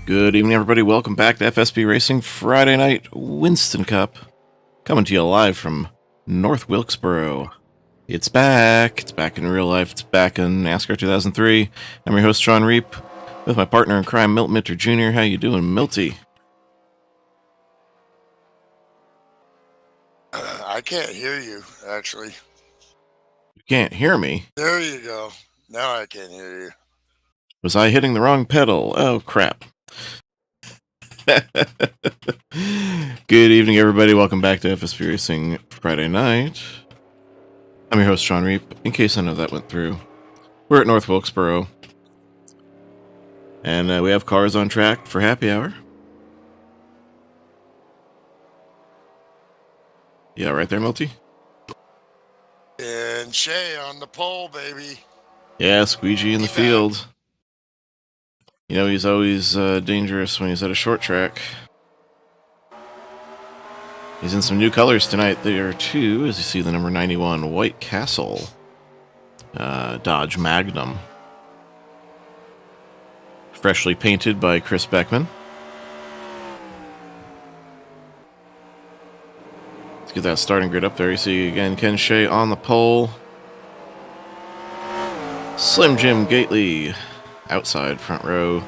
Good evening, everybody. Welcome back to FSB Racing Friday Night Winston Cup. Coming to you live from North Wilkesboro. It's back. It's back in real life. It's back in NASCAR 2003. I'm your host, Sean Reap, with my partner in crime, Milt Mitter Jr. How you doing, Milty? I can't hear you, actually. You can't hear me. There you go. Now I can hear you. Was I hitting the wrong pedal? Oh, crap. Good evening, everybody. Welcome back to FSB Racing Friday Night. I'm your host, Sean Reap. In case I know that went through, we're at North Wilkesboro, and we have cars on track for happy hour. Yeah, right there, Milty? And Shay on the pole, baby. Yeah, squeegee in the field. You know, he's always dangerous when he's at a short track. He's in some new colors tonight. There, too, as you see the number 91 White Castle Dodge Magnum. Freshly painted by Chris Beckman. Let's get that starting grid up there. You see, again, Ken Shea on the pole. Slim Jim Gately outside front row.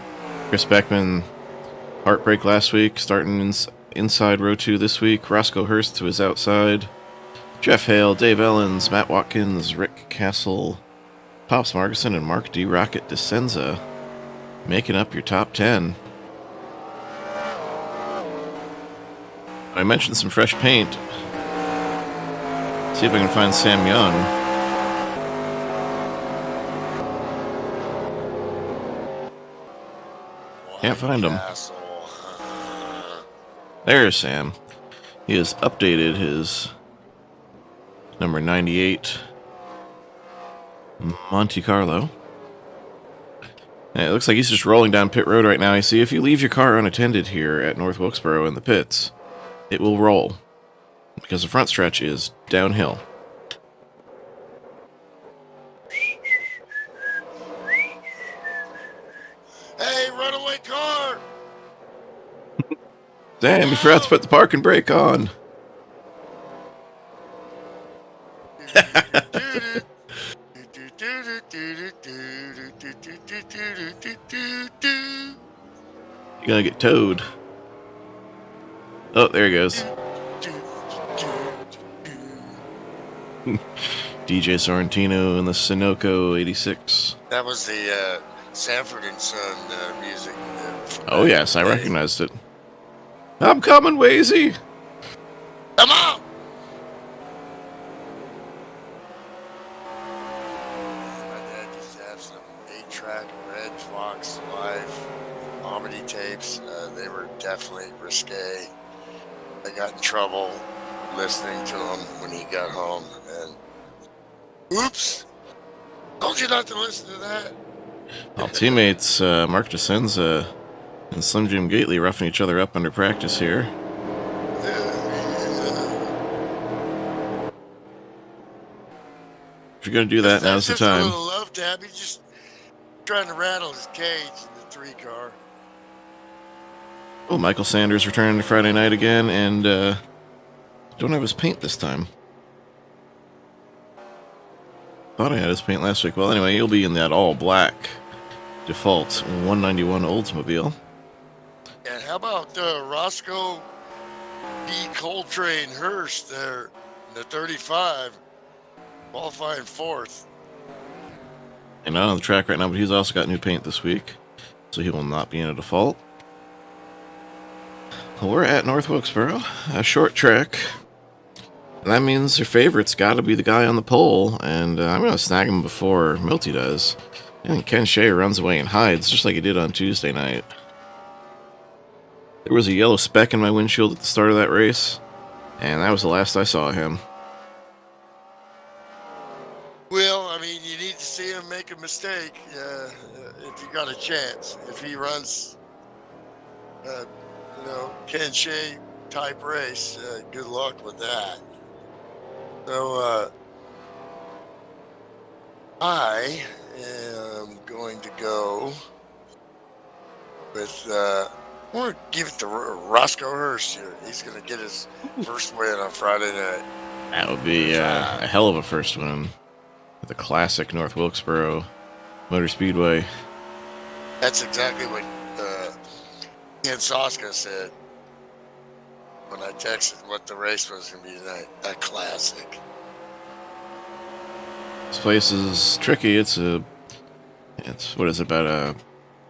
Chris Beckman, heartbreak last week, starting inside row 2 this week. Roscoe Hurst to his outside. Jeff Hale, Dave Ellens, Matt Watkins, Rick Castle, Pops Markison, and Mark D. Rocket DeSenza making up your top 10. I mentioned some fresh paint. See if I can find Sam Young. Can't find him. There's Sam. He has updated his number 98 Monte Carlo. And it looks like he's just rolling down pit road right now. You see, if you leave your car unattended here at North Wilkesboro in the pits, it will roll, because the front stretch is downhill. Hey, runaway car! Damn, you forgot to put the parking brake on. You're gonna get towed. Oh, there he goes. DJ Sorrentino in the Sunoco 86. That was the Sanford and Son music. Oh, yes, I recognized it. I'm coming, Wazy. Come on! My dad used to have some 8-track Red Fox Live comedy tapes. They were definitely risque. I got in trouble listening to them when he got home. And oops! Told you not to listen to that. Well, teammates Mark DeSenza and Slim Jim Gately roughing each other up under practice here. If you're going to do that, now's the time. A little love tap. He's just trying to rattle his cage in the 3-car. Oh, Michael Sanders returning to Friday night again, and don't have his paint this time. Thought I had his paint last week. Well, anyway, he'll be in that all-black default 191 Oldsmobile. And how about Roscoe B. Coltrane Hurst there in the 35, qualifying 4th. And not on the track right now, but he's also got new paint this week, so he will not be in a default. Well, we're at North Wilkesboro, a short track. And that means your favorite's got to be the guy on the pole, and I'm going to snag him before Milty does. I think Ken Shea runs away and hides, just like he did on Tuesday night. There was a yellow speck in my windshield at the start of that race, and that was the last I saw of him. Well, I mean, you need to see him make a mistake if you got a chance. If he runs, Ken Shea type race, good luck with that. So I am going to go with I want to give it to Roscoe Hurst here. He's going to get his first win on Friday night. That would be a hell of a first win at the classic North Wilkesboro Motor Speedway. That's exactly what Ken Soska said when I texted what the race was going to be tonight. A classic. This place is tricky. It's what is it, about a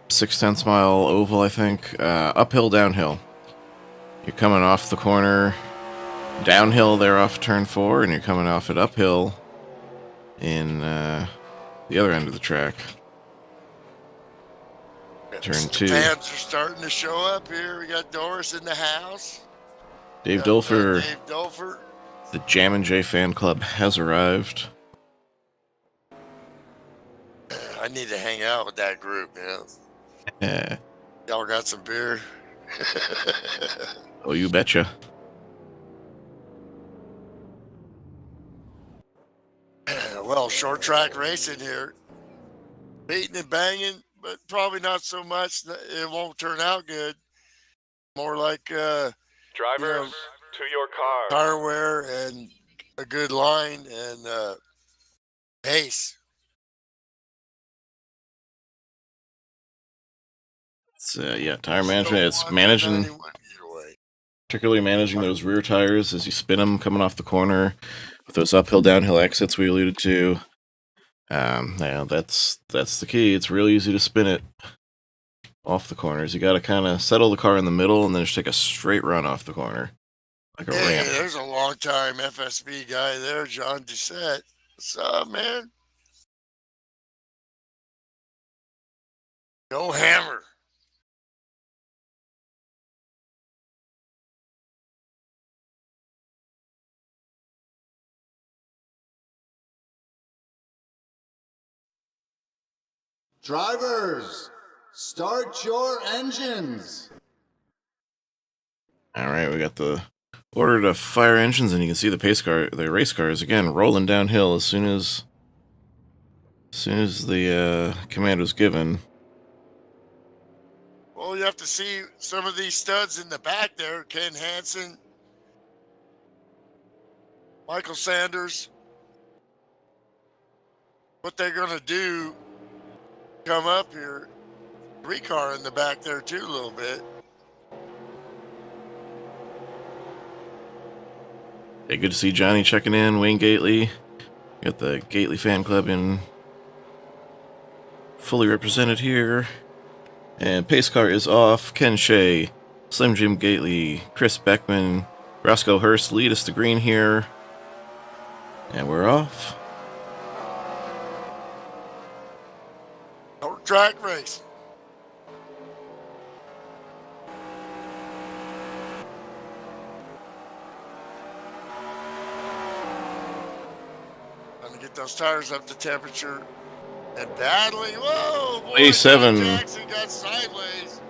0.6 mile oval, I think. Uphill, downhill. You're coming off the corner, downhill there off turn 4, and you're coming off it uphill in the other end of the track. Turn 2. Fans are starting to show up here. We got Doris in the house. Dave Dolfer. Dave Dolfer. The Jammin' J fan club has arrived. I need to hang out with that group, man. Yeah. Y'all got some beer? Oh, you betcha. Well, short track racing here. Beating and banging, but probably not so much. It won't turn out good. More like drivers to your car. Tire wear and a good line and pace. It's tire management. It's managing, particularly managing those rear tires as you spin them coming off the corner with those uphill downhill exits we alluded to. Yeah, that's the key. It's real easy to spin it off the corners. You got to kind of settle the car in the middle and then just take a straight run off the corner, like a ramp. There's a long-time FSB guy there, John Doucette. What's up, man? Go Hammer. Drivers, start your engines. All right, we got the order to fire engines, and you can see the race cars again rolling downhill as soon as the command was given. Well, you have to see some of these studs in the back there. Ken Hansen, Michael Sanders. What they're going to do, come up here. 3-car in the back there too a little bit. Hey, good to see Johnny checking in. Wayne Gately. Got the Gately fan club in fully represented here. And pace car is off. Ken Shea, Slim Jim Gately, Chris Beckman, Roscoe Hurst lead us to green here. And we're off. Short track race. Trying to get those tires up to temperature and battling. Whoa, boy, A7. Jackson got sideways.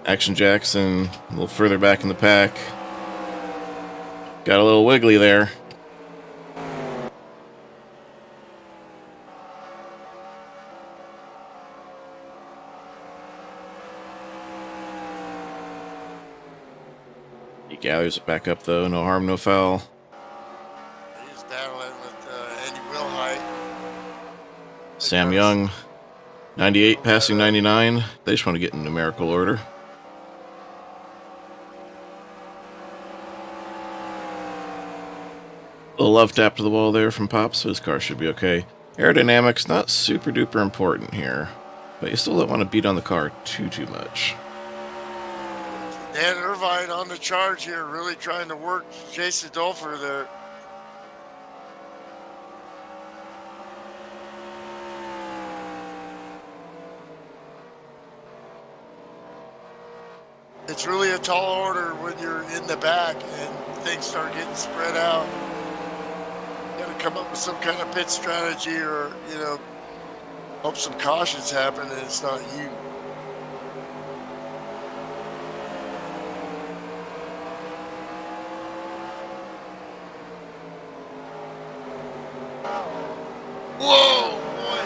Action Jackson a little further back in the pack. Got a little wiggly there. He gathers it back up though. No harm, no foul. He's battling with Andy Wilhite. Sam Young, 98 passing 99. They just want to get in numerical order. A little love tap to the wall there from Pop, so his car should be okay. Aerodynamics, not super duper important here, but you still don't want to beat on the car too much. Dan Irvine on the charge here, really trying to work Jason Dolfer there. It's really a tall order when you're in the back and things start getting spread out. You got to come up with some kind of pit strategy or, hope some cautions happen and it's not you. Whoa, boy.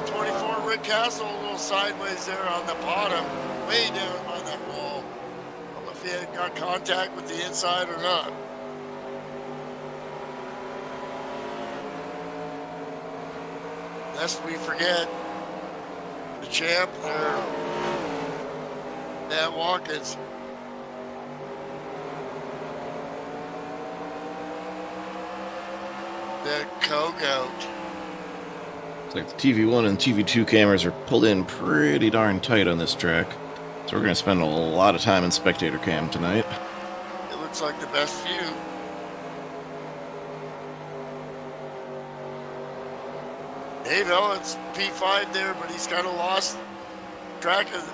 124 Rick Castle a little sideways there on the bottom, way down by that wall. I don't know if he had got contact with the inside or not. Lest we forget, the champ there, Dan Watkins. The co-goat. It's like the TV1 and TV2 cameras are pulled in pretty darn tight on this track. So we're going to spend a lot of time in spectator cam tonight. It looks like the best view. Dave it's P5 there, but he's kind of lost track of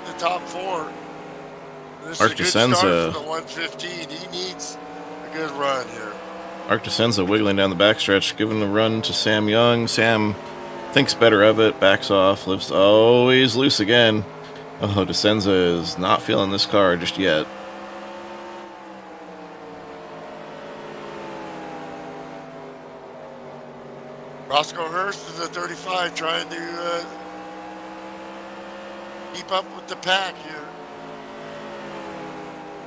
the top four. This is a good start for the 115. He needs a good run here. Mark DeSenza wiggling down the backstretch, giving the run to Sam Young. Sam thinks better of it, backs off, lifts. Oh, he's loose again. Oh, DeSenza is not feeling this car just yet. Roscoe Hurst is at 35, trying to keep up with the pack here.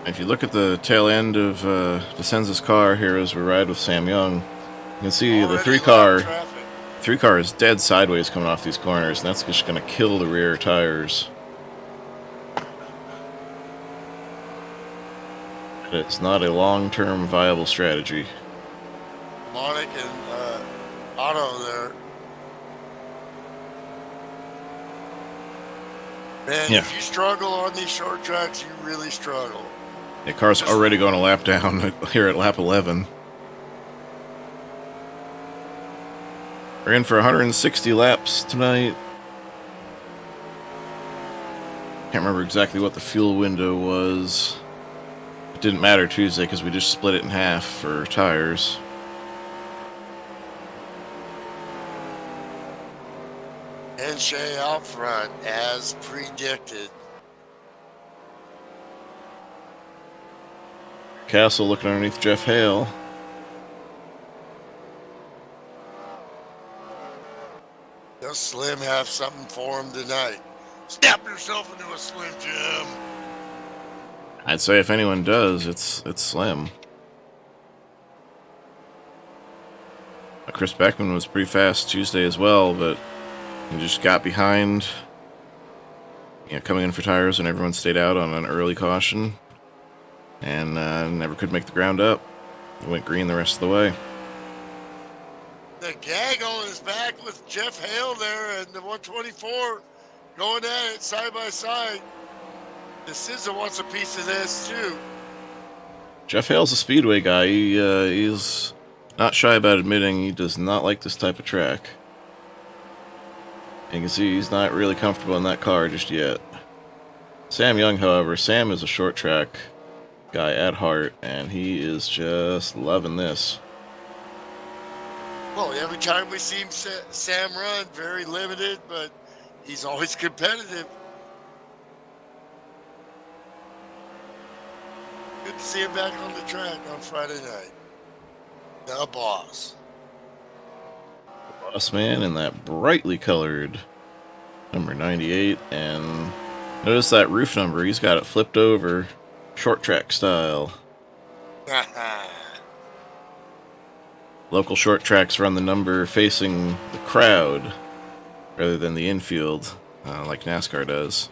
If you look at the tail end of DeSenza's car here as we ride with Sam Young, you can see Already the three car is dead sideways coming off these corners, and that's just going to kill the rear tires. It's not a long-term viable strategy. Monic and Otto there. Man, Yeah. If you struggle on these short tracks, you really struggle. The car's already going a lap down here at lap 11. We're in for 160 laps tonight. Can't remember exactly what the fuel window was. It didn't matter Tuesday because we just split it in half for tires. And Shea out front, as predicted. Castle looking underneath Jeff Hale. Does Slim have something for him tonight? Snap yourself into a Slim Jim. I'd say if anyone does, it's Slim. Chris Beckman was pretty fast Tuesday as well, but he just got behind, coming in for tires, and everyone stayed out on an early caution, and never could make the ground up. He went green the rest of the way. The gaggle is back with Jeff Hale there and the 124 going at it side by side. The SZA wants a piece of this too. Jeff Hale's a speedway guy. He's not shy about admitting he does not like this type of track. And you can see he's not really comfortable in that car just yet. Sam Young, however, Sam is a short track guy at heart, and he is just loving this. Well, every time we see Sam run, very limited, but he's always competitive. Good to see him back on the track on Friday night. The boss. Boss man in that brightly colored number 98, and notice that roof number, he's got it flipped over, short track style. Local short tracks run the number facing the crowd rather than the infield, like NASCAR does.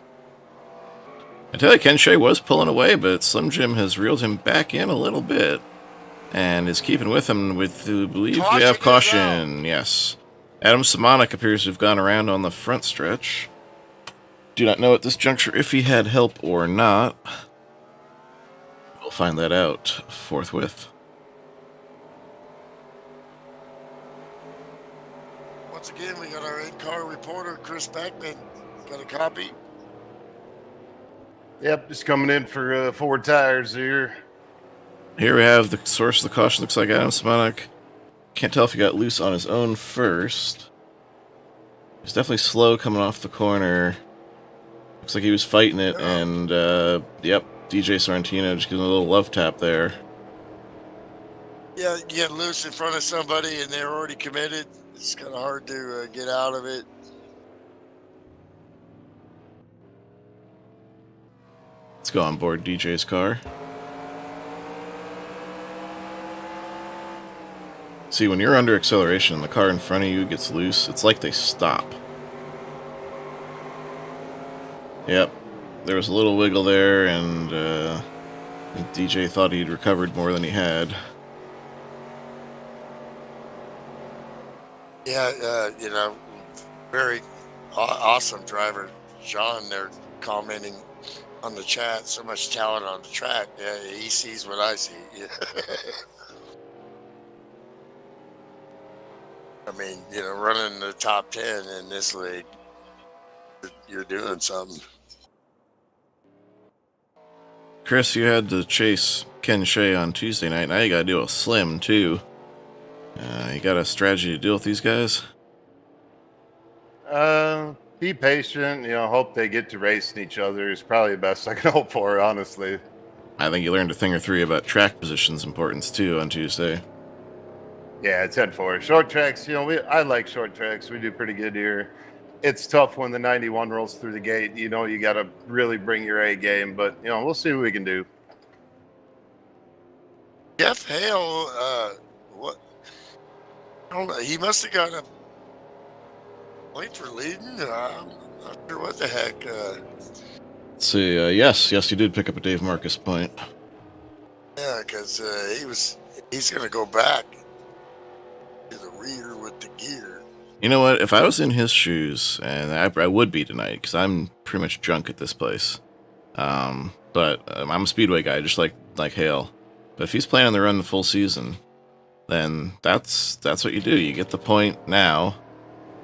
I tell you, Ken Shea was pulling away, but Slim Jim has reeled him back in a little bit and is keeping with him with, I believe we have caution. Yes. Adam Simonik appears to have gone around on the front stretch. Do not know at this juncture if he had help or not. We'll find that out forthwith. Once again, we got our in-car reporter, Chris Beckman. Got a copy? Yep, just coming in for forward tires here. Here we have the source of the caution. Looks like Adam Simonik. Can't tell if he got loose on his own first. He's definitely slow coming off the corner. Looks like he was fighting it, and yep, DJ Sorrentino just giving a little love tap there. Yeah, you get loose in front of somebody and they're already committed. It's kind of hard to get out of it. Let's go on board DJ's car. See, when you're under acceleration and the car in front of you gets loose, it's like they stop. Yep. There was a little wiggle there, and I think DJ thought he'd recovered more than he had. Yeah, very awesome driver. John, they're commenting on the chat. So much talent on the track. Yeah, he sees what I see. Yeah. I mean, running the top 10 in this league, you're doing something. Chris, you had to chase Ken Shea on Tuesday night. Now you got to deal with Slim, too. You got a strategy to deal with these guys? Be patient. Hope they get to racing each other is probably the best I can hope for, honestly. I think you learned a thing or three about track position's importance, too, on Tuesday. Yeah, 10-4. Short tracks, I like short tracks. We do pretty good here. It's tough when the 91 rolls through the gate. You got to really bring your A game, but, we'll see what we can do. Jeff Hale, what? I don't know. He must have gotten a point for leading. I'm not sure what the heck. Let's see. Yes, he did pick up a Dave Marcus point. Yeah, because he's going to go back to the rear with the gear. You know what? If I was in his shoes, and I would be tonight, because I'm pretty much drunk at this place. But I'm a speedway guy, just like Hale. But if he's planning to run the full season, then that's what you do. You get the point now.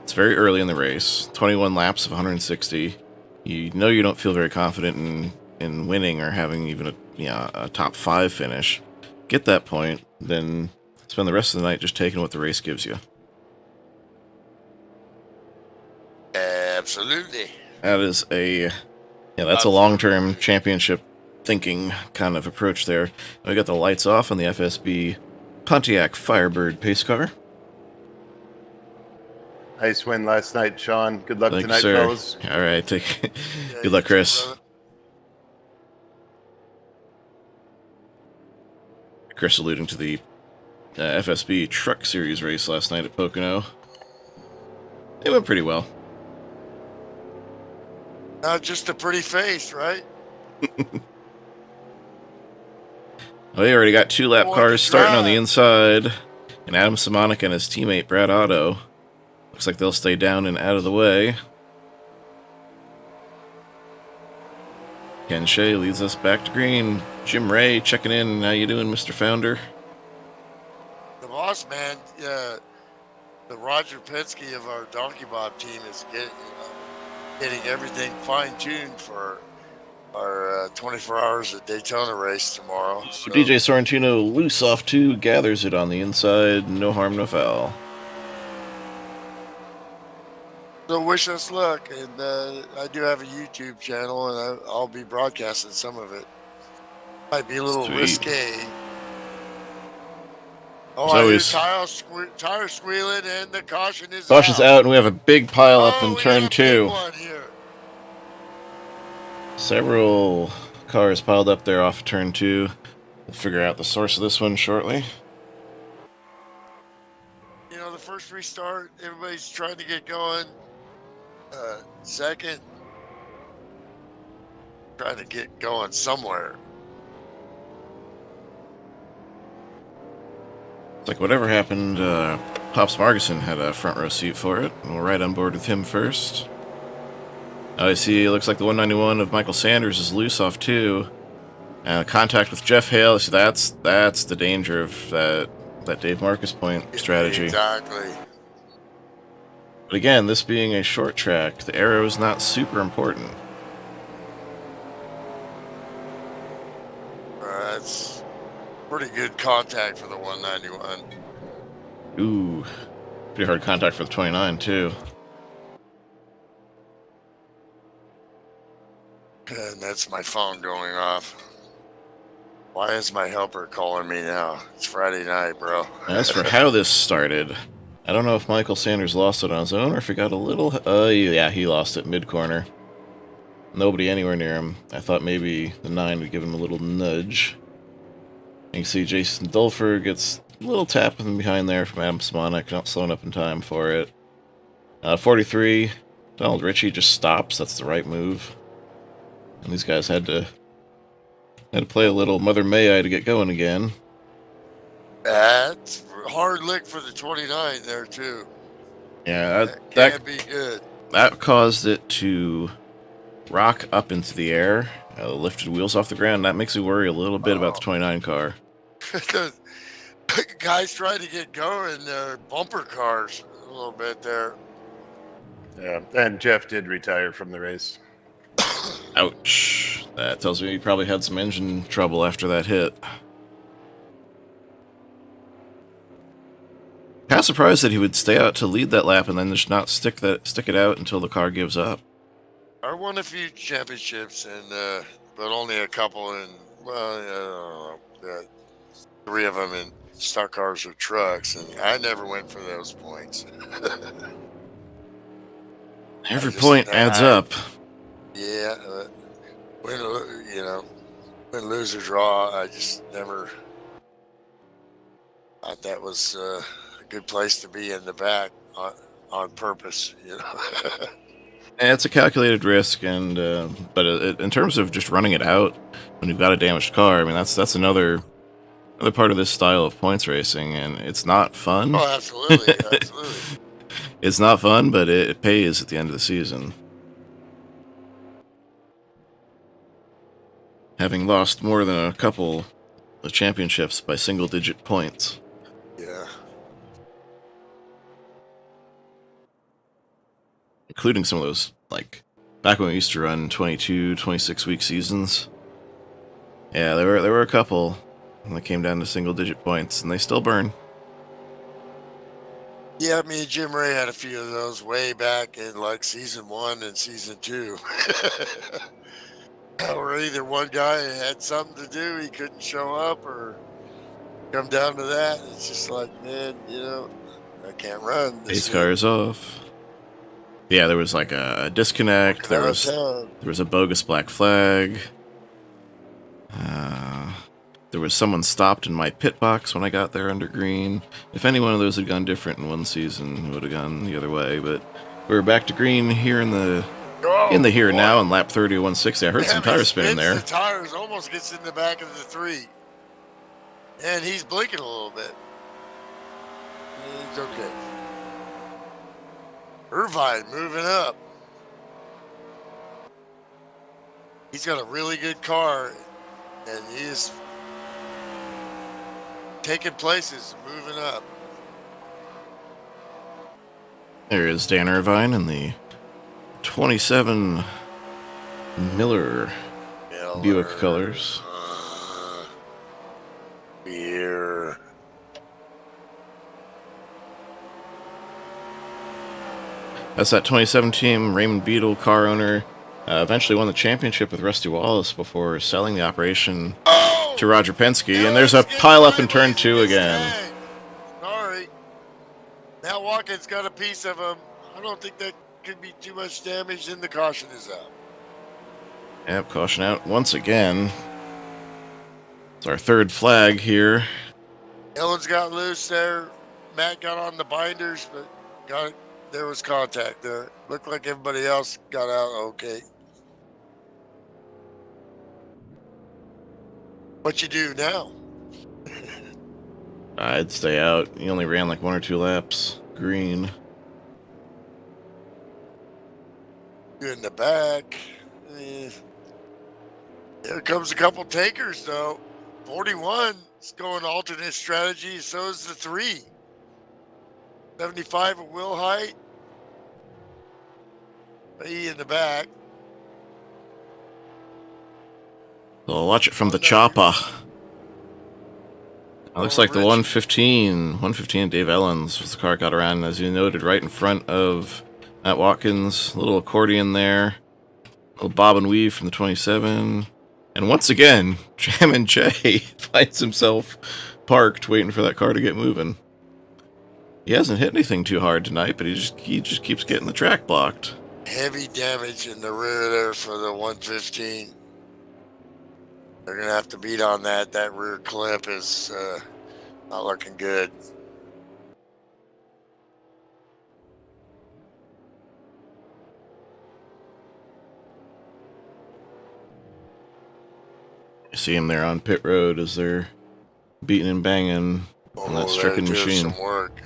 It's very early in the race. 21 laps of 160. You know you don't feel very confident in winning or having even a top 5 finish. Get that point, then spend the rest of the night just taking what the race gives you. Absolutely. That is that's a long-term championship thinking kind of approach there. We got the lights off on the FSB Pontiac Firebird pace car. Nice win last night, Sean. Good luck Thank tonight, you, sir. fellas. All right, good luck, Chris. Chris alluding to the FSB Truck Series race last night at Pocono. It went pretty well. Not just a pretty face, right? Well, they already got 2 lap cars starting on the inside, and Adam Simonik and his teammate Brad Otto. Looks like they'll stay down and out of the way. Ken Shea leads us back to green. Jim Ray checking in. How you doing, Mr. Founder? The boss man, the Roger Penske of our Donkey Bob team is getting everything fine-tuned for our 24 hours at Daytona race tomorrow. So. DJ Sorrentino loose off 2, gathers it on the inside. No harm, no foul. So wish us luck, and I do have a YouTube channel, and I'll be broadcasting some of it. Might be a little risque. Oh, I hear tire squealing, and the caution is out. Caution's out, and we have a big pile up in turn 2. Several cars piled up there off turn 2. We'll figure out the source of this one shortly. The first restart, everybody's trying to get going. Second, trying to get going somewhere. It's like whatever happened, Pops Margison had a front row seat for it. We'll ride on board with him first. I see, it looks like the 191 of Michael Sanders is loose off 2. Contact with Jeff Hale, so that's the danger of that Dave Marcus point strategy. Exactly. But again, this being a short track, the arrow is not super important. That's pretty good contact for the 191. Ooh, pretty hard contact for the 29 too. And that's my phone going off. Why is my helper calling me now? It's Friday night, bro. As for how this started, I don't know if Michael Sanders lost it on his own or if he got a little... yeah, he lost it mid-corner. nobody anywhere near him. I thought maybe the 9 would give him a little nudge. You can see Jason Dulfer gets a little tap in behind there from Adam Simonek, not slowing up in time for it. 43, Donald Ritchie just stops. That's the right move. And these guys had to play a little Mother May I to get going again. That's a hard lick for the 29 there, too. Yeah, That that can't be good. That caused it to rock up into the air, lifted wheels off the ground. That makes me worry a little bit about the 29 car. The guys trying to get going, bumper cars a little bit there. Yeah, and Jeff did retire from the race. Ouch. That tells me he probably had some engine trouble after that hit. Kind of surprised that he would stay out to lead that lap and then just not stick it out until the car gives up. I won a few championships, and but only a couple in, well, I don't know, 3 of them in stock cars or trucks, and I never went for those points. Every point adds up. Yeah, win, lose or draw. I just never thought that was a good place to be in the back on purpose. And it's a calculated risk, and but in terms of just running it out when you've got a damaged car, I mean that's another part of this style of points racing, and it's not fun. Oh, absolutely, absolutely. It's not fun, but it pays at the end of the season. Having lost more than a couple of championships by single-digit points. Yeah. Including some of those, like, back when we used to run 22, 26-week seasons. Yeah, there were a couple that came down to single-digit points, and they still burn. Yeah, me and Jim Ray had a few of those way back in, like, season 1 and season 2. Or either one guy had something to do, he couldn't show up, or come down to that. It's just like, man, I can't run. Pace car is off. Yeah, there was like a disconnect. There was a bogus black flag. There was someone stopped in my pit box when I got there under green. If any one of those had gone different in one season, it would have gone the other way. But we were back to green here in the here and now in lap 30 of 160. I heard some tires spinning there. The tires almost gets in the back of the 3. And he's blinking a little bit. He's okay. Irvine moving up. He's got a really good car, and he is taking places, moving up. There is Dan Irvine in the 27 Miller Buick colors. Beer. That's that 2017 Raymond Beadle car owner. Eventually won the championship with Rusty Wallace before selling the operation to Roger Penske. And there's a pile-up in turn 2 again. Sorry. Matt Watkins got a piece of him. I don't think that could be too much damage, and the caution is out. Yep, caution out once again. It's our 3rd flag here. Ellen's got loose there. Matt got on the binders, but there was contact there. Looked like everybody else got out okay. What you do now? I'd stay out. He only ran like 1 or 2 laps. Green. You're in the back. Here comes a couple takers, though. 41 is going alternate strategy. So is the 3. 75 of Will Height. He in the back. So I'll watch it from the chopper. It looks like the 115 Dave Ellens was the car got around, as you noted, right in front of Matt Watkins. A little accordion there. A little bob and weave from the 27. And once again, Jammin' Jay finds himself parked waiting for that car to get moving. He hasn't hit anything too hard tonight, but he just keeps getting the track blocked. heavy damage in the rear there for the 115. They're gonna have to beat on that. That rear clip is not looking good. You see him there on pit road as they're beating and banging on that They're stricken doing machine. some work.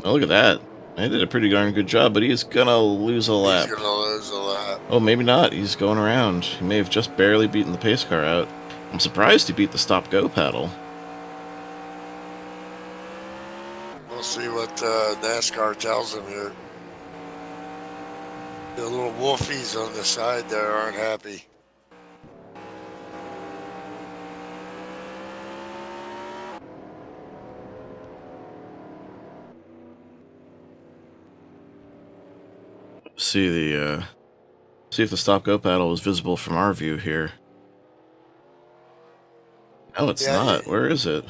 Oh, look at that. They did a pretty darn good job, but he's gonna lose a lap. He's gonna lose a lap. Oh, maybe not. He's going around. He may have just barely beaten the pace car out. I'm surprised he beat the stop-go paddle. We'll see what NASCAR tells him here. The little wolfies on the side there aren't happy. See if the stop-go paddle is visible from our view here. No, it's not. Where is it?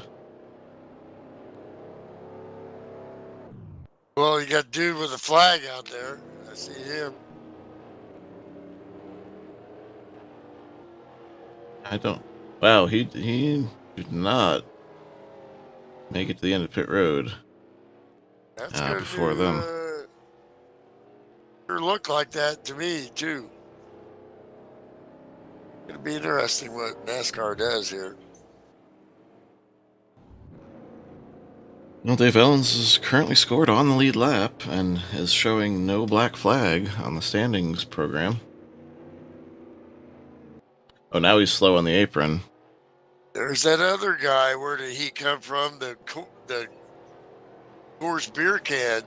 Well, you got dude with a flag out there. I see him. I don't. Wow, he did not make it to the end of pit road. That's gonna before them. Sure look like that to me too. It'll be interesting what NASCAR does here. Well, Dave Ellens is currently scored on the lead lap and is showing no black flag on the standings program. Oh, now he's slow on the apron. There's that other guy. Where did he come from? The Coors beer can.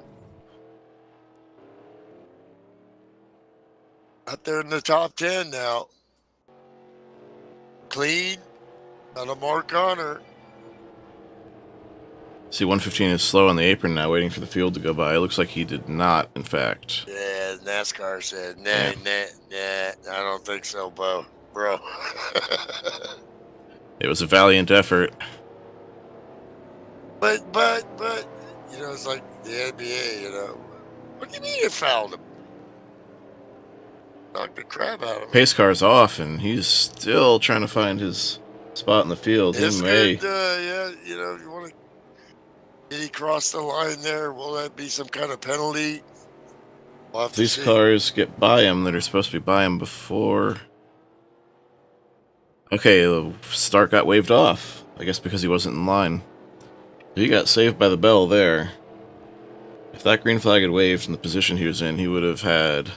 Out there in the top 10 now. Clean. Not a mark on her. See, 115 is slow on the apron now, waiting for the field to go by. It looks like he did not, in fact. Yeah, NASCAR said, nah, I don't think so, bro. It was a valiant effort. But, you know, it's like the NBA, you know. What do you mean it fouled him? Knocked the crap out of him. Pace car's off, and he's still trying to find his spot in the field. It's He may. good, yeah, you know, you want to. Did he cross the line there? Will that be some kind of penalty? We'll have to These see. cars get by him that are supposed to be by him before. Okay, the start got waved off. I guess because he wasn't in line. He got saved by the bell there. If that green flag had waved in the position he was in, he would have had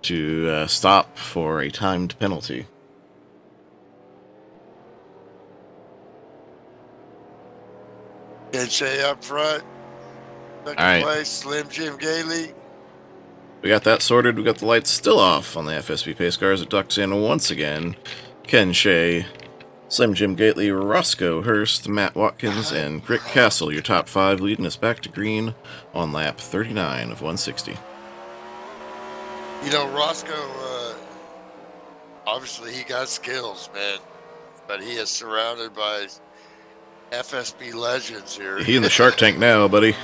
to stop for a timed penalty. And Shea up front. Second All right. place, Slim Jim Gailey. We got that sorted. We got the lights still off on the FSB pace cars. It ducks in once again. Ken Shea, Slim Jim Gately, Roscoe Hurst, Matt Watkins, and Rick Castle, your top 5, leading us back to green on lap 39 of 160. You know, Roscoe, obviously he got skills, man. But he is surrounded by FSB legends here. He in the Shark Tank now, buddy.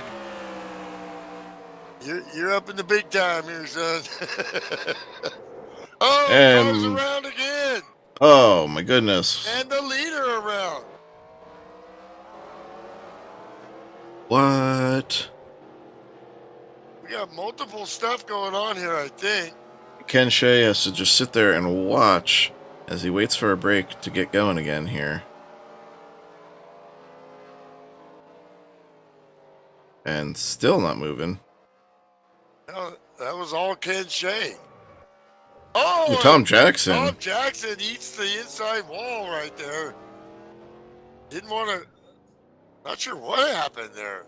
You're up in the big time here, son. Oh, And- goes around again. Oh, my goodness. And the leader around. What? We got multiple stuff going on here, I think. Ken Shea has to just sit there and watch as he waits for a break to get going again here. And still not moving. No, that was all Ken Shea. Oh, Tom Jackson. Tom Jackson eats the inside wall right there. Didn't want to. Not sure what happened there.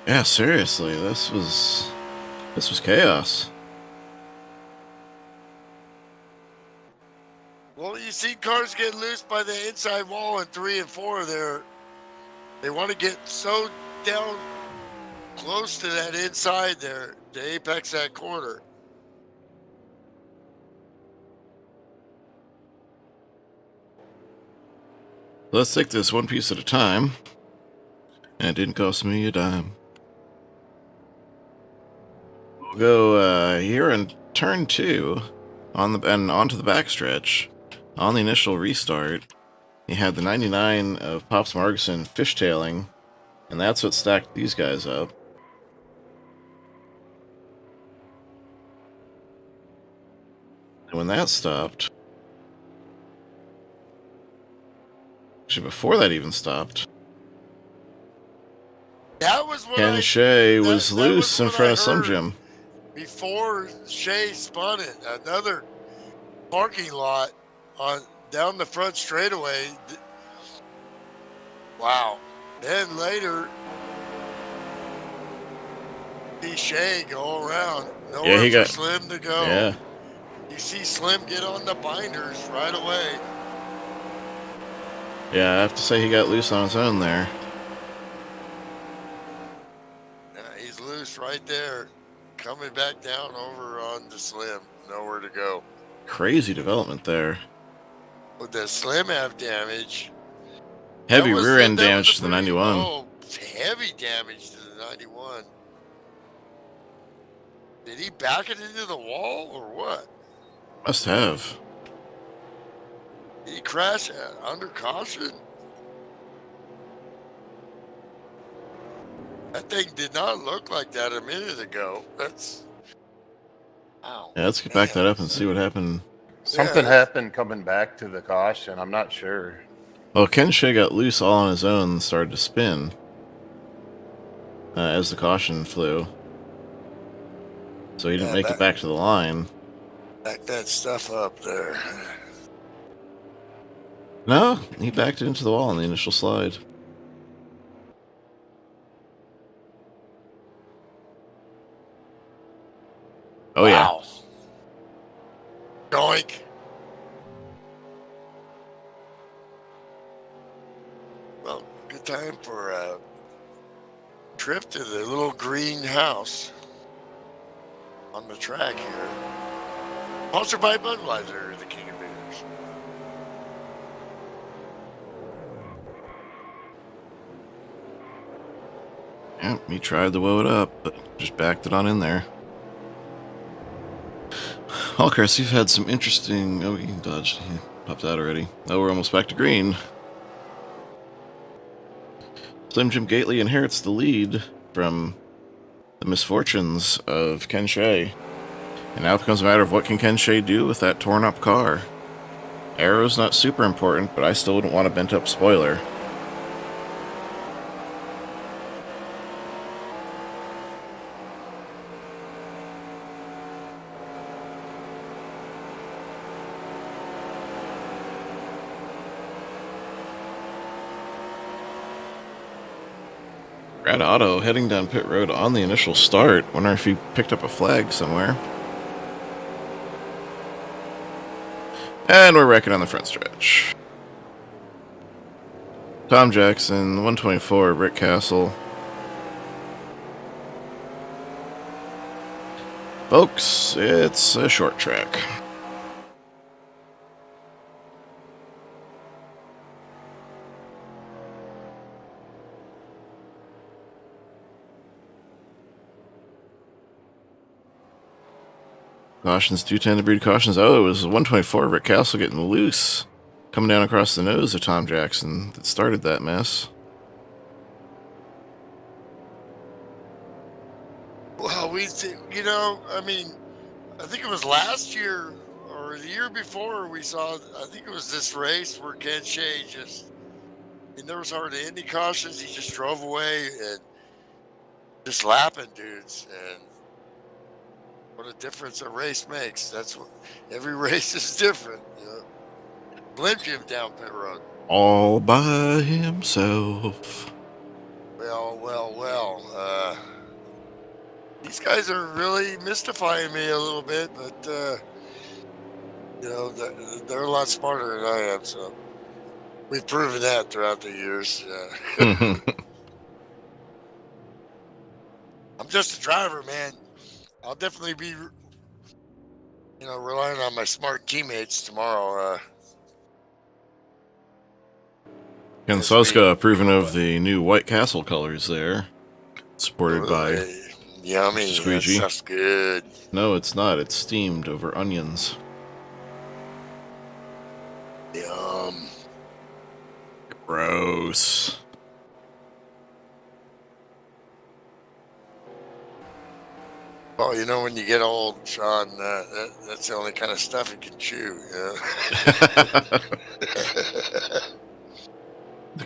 Yeah, seriously, this was chaos. Well, you see cars get loose by the inside wall in 3 and 4 there. They want to get so down close to that inside there to apex that corner. Let's take this one piece at a time. And it didn't cost me a dime. We'll go here in turn 2 and onto the backstretch. On the initial restart, you had the 99 of Pops Margison fishtailing, and that's what stacked these guys up. And when that stopped, actually before that even stopped, That was what Ken Shea was that loose in what front I of Slim heard Jim. before Shea spun it. Another parking lot on down the front straightaway. Wow. Then later, see Shea go around. Nowhere he for got- Slim to go. Yeah. You see Slim get on the binders right away. Yeah, I have to say he got loose on his own there. Yeah, he's loose right there. Coming back down over on the Slim. Nowhere to go. Crazy development there. Would the Slim have damage? Heavy That was- rear end that was damage a to the pretty- 91. Oh, heavy damage to the 91. Did he back it into the wall or what? Must have. Did he crash under caution? That thing did not look like that a minute ago. That's. Wow. Yeah, let's get back that up and see what happened. Something Yeah. happened coming back to the caution. I'm not sure. Well, Ken Shea got loose all on his own and started to spin as the caution flew. So he didn't Yeah, make that- it back to the line. Back that stuff up there. No, he backed it into the wall on the initial slide. Oh, Wow. Doink. Well, good time for a trip to the little green house on the track here. Sponsored by Budweiser, the king of beers. yeah. He tried to woe it up, but just backed it on in there. Well, Chris, you've had some interesting... Oh, you can dodge. He popped out already. Oh, we're almost back to green. Slim Jim Gately inherits the lead from the misfortunes of Ken Shea. And now it becomes a matter of what can Ken Shea do with that torn up car. Aero's not super important, but I still wouldn't want a bent up spoiler. Brad Otto heading down pit road on the initial start. Wonder if he picked up a flag somewhere. And we're wrecking on the front stretch. Tom Jackson, 124, Rick Castle. Folks, it's a short track. Cautions do tend to breed cautions. Oh, it was 124, Rick Castle getting loose. Coming down across the nose of Tom Jackson that started that mess. Well, I think it was last year or the year before we saw, I think it was this race where Ken Shea there was hardly any cautions. He just drove away and just lapping dudes. And what a difference a race makes. That's what every race is different. You know? Slim Jim down pit road. All by himself. Well. These guys are really mystifying me a little bit, but they're a lot smarter than I am. So we've proven that throughout the years. I'm just a driver, man. I'll definitely be, relying on my smart teammates tomorrow. Ken Suska approving of the new White Castle colors there. Supported by Yummy. That Squeegee. stuff's good. No, it's not. It's steamed over onions. Yum. Gross. Well, you know, when you get old, Sean, that's the only kind of stuff you can chew.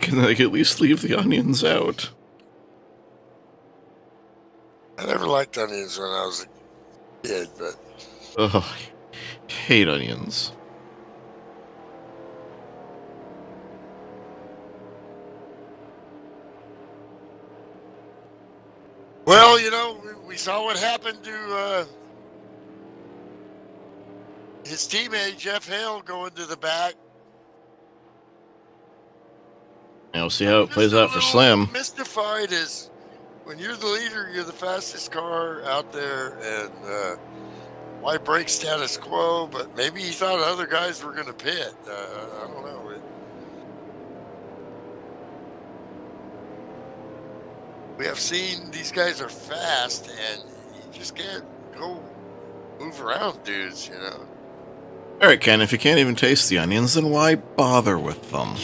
Can they at least leave the onions out? I never liked onions when I was a kid, but Oh, I hate onions. well, you know, we saw what happened to his teammate Jeff Hale going to the back. And we'll see how it plays Just a out for little Slim. Mystified is when you're the leader, you're the fastest car out there, and why break status quo? But maybe he thought other guys were going to pit. I don't know. We have seen these guys are fast, and you just can't go move around dudes, you know. All right, Ken, if you can't even taste the onions, then why bother with them?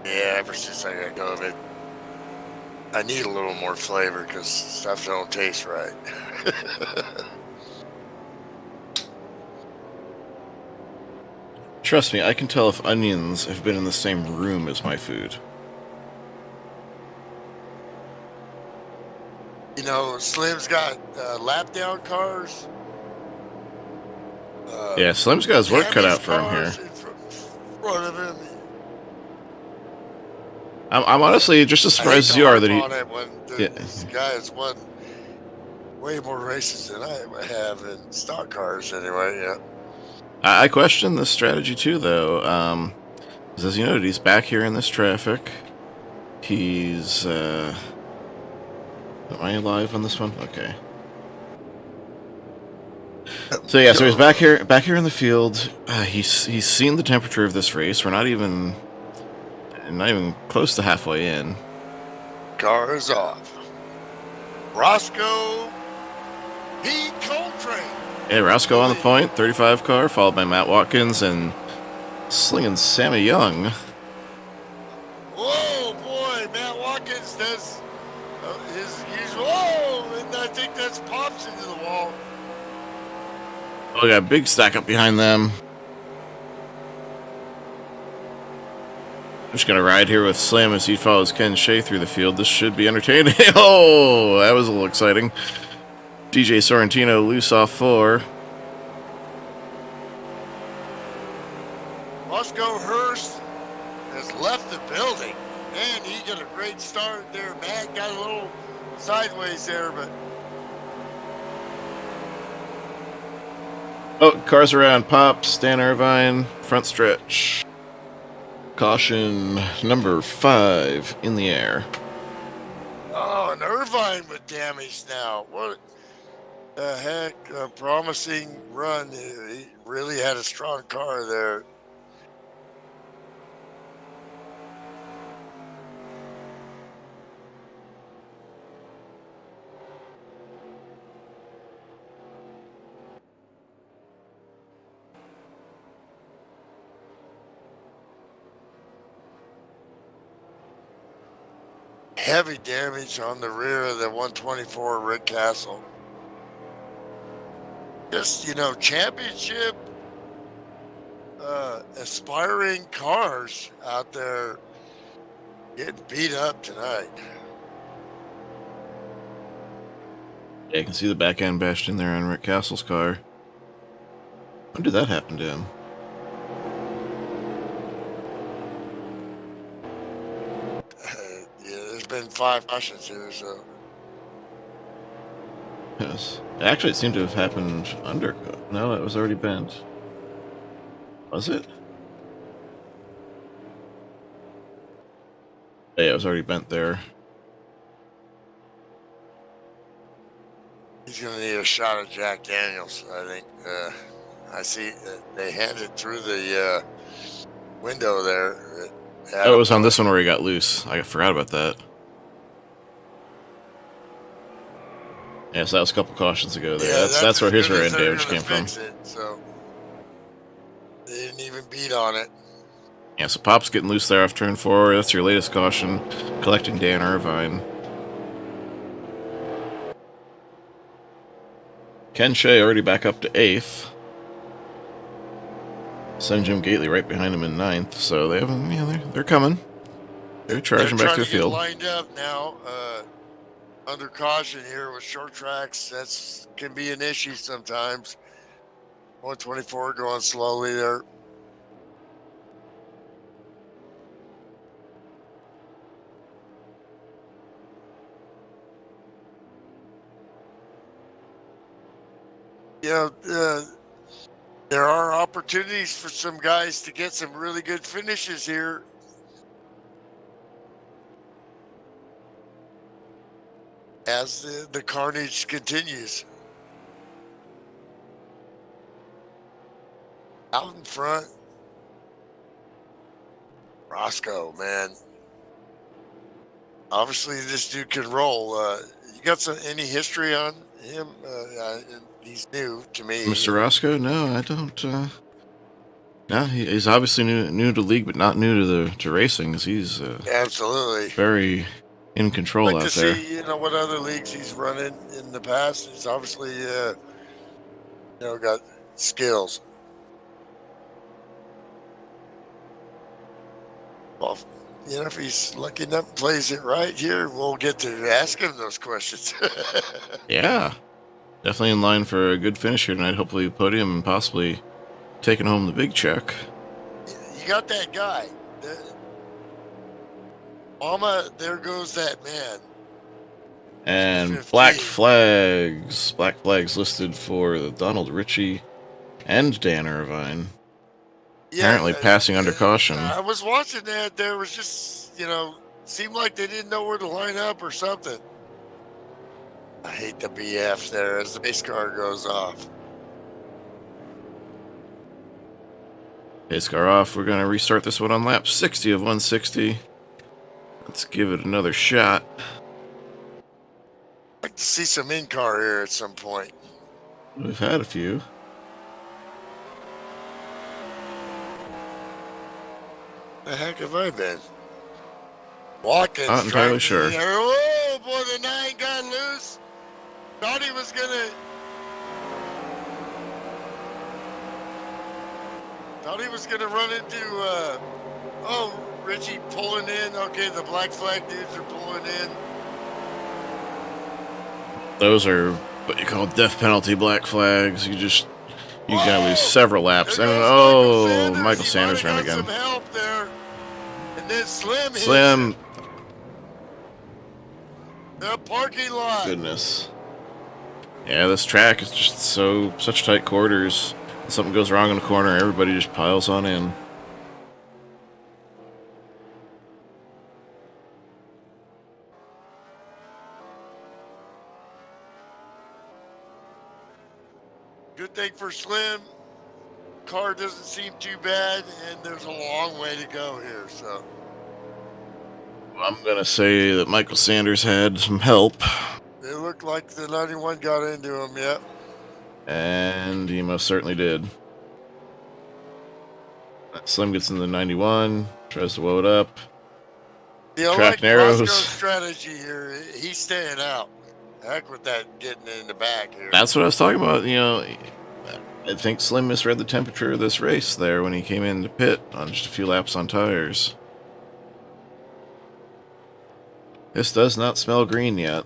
Yeah, ever since I got COVID, I need a little more flavor because stuff don't taste right. Trust me, I can tell if onions have been in the same room as my food. You know, Slim's got lap down cars. Yeah, Slim's got his work cut Tammy's out for him here. cars in front of him. I'm honestly just as surprised as you are that he... These guys won way more races than I have in stock cars anyway, yeah. I question this strategy too, though. 'Cause as you noted, he's back here in this traffic. He's... Am I live on this one? Okay. So yeah, so he's back here in the field. He's seen the temperature of this race. We're not even close to halfway in. Car is off. Roscoe P. Coltrane. Yeah, Roscoe on the point, 35 car, followed by Matt Watkins and slinging Sammy Young. Whoa, boy, Matt Watkins does his usual. Whoa, and I think that's pops into the wall. Oh, we got a big stack up behind them. I'm just gonna ride here with Slim as he follows Ken Shea through the field. This should be entertaining. Oh, that was a little exciting. DJ Sorrentino loose off 4. Roscoe Hurst has left the building. Man, he got a great start there. Matt got a little sideways there, but Oh, cars around. Pops, Dan Irvine, front stretch. Caution number 5 in the air. oh, and Irvine with damage now. What the heck? A promising run. He really had a strong car there. Heavy damage on the rear of the 124 Rick Castle. Just, you know, championship aspiring cars out there getting beat up tonight. Yeah, you can see the back end bashed in there on Rick Castle's car. When did that happen to him? Yeah, there's been 5 cautions here, so. Yes. Actually, it seemed to have happened under... No, it was already bent. Was it? Yeah, it was already bent there. He's going to need a shot of Jack Daniels, I think. I see they handed through the window there. Oh, it was on this one where he got loose. I forgot about that. Yeah, so that was a couple cautions ago there. Yeah, that's where as his good rear as end they're damage gonna came from. fix it, so they didn't even beat on it. Yeah, so Pop's getting loose there off turn 4. That's your latest caution. Collecting Dan Irvine. Ken Shea already back up to 8th. Son Jim Gately right behind him in 9th. So they have, they're coming. They're charging back to the field. They're trying to get lined up now. Under caution here with short tracks. That's can be an issue sometimes. 124 going slowly there. Yeah, there are opportunities for some guys to get some really good finishes here. As the carnage continues. Out in front, Roscoe, man. Obviously, this dude can roll. You got any history on him? He's new to me. Mr. Roscoe? No, I don't. No, he's obviously new to the league, but not new to racing. He's absolutely very in control out there. See, what other leagues he's running in the past. He's obviously, got skills. Well, if he's lucky enough plays it right here, we'll get to ask him those questions. Yeah, definitely in line for a good finish here tonight. Hopefully podium and possibly taking home the big check. You got that guy. Mama, there goes that man. And black flags. Black flags listed for Donald Ritchie and Dan Irvine. Yeah, apparently passing under caution. I was watching that. There was just, seemed like they didn't know where to line up or something. I hate the BF there as the base car goes off. Base car off. We're going to restart this one on lap 60 of 160. Let's give it another shot. I'd like to see some in-car here at some point. We've had a few. The heck have I been? Watkins. Not entirely sure. Oh boy, the 9 got loose. Thought he was gonna run into Richie pulling in. Okay, the black flag dudes are pulling in. Those are what you call death penalty black flags. You gotta lose several laps. And Michael Sanders ran again. Some help there. And then Slim. The parking lot. Goodness. Yeah, this track is just such tight quarters. When something goes wrong in the corner, everybody just piles on in. Good thing for Slim. Car doesn't seem too bad, and there's a long way to go here, so. I'm going to say that Michael Sanders had some help. It looked like the 91 got into him, yep. And he most certainly did. Slim gets in the 91, tries to woe it up. Track narrows. Roscoe's strategy here, he's staying out. Heck with that getting in the back here. That's what I was talking about. I think Slim misread the temperature of this race there when he came into pit on just a few laps on tires. This does not smell green yet.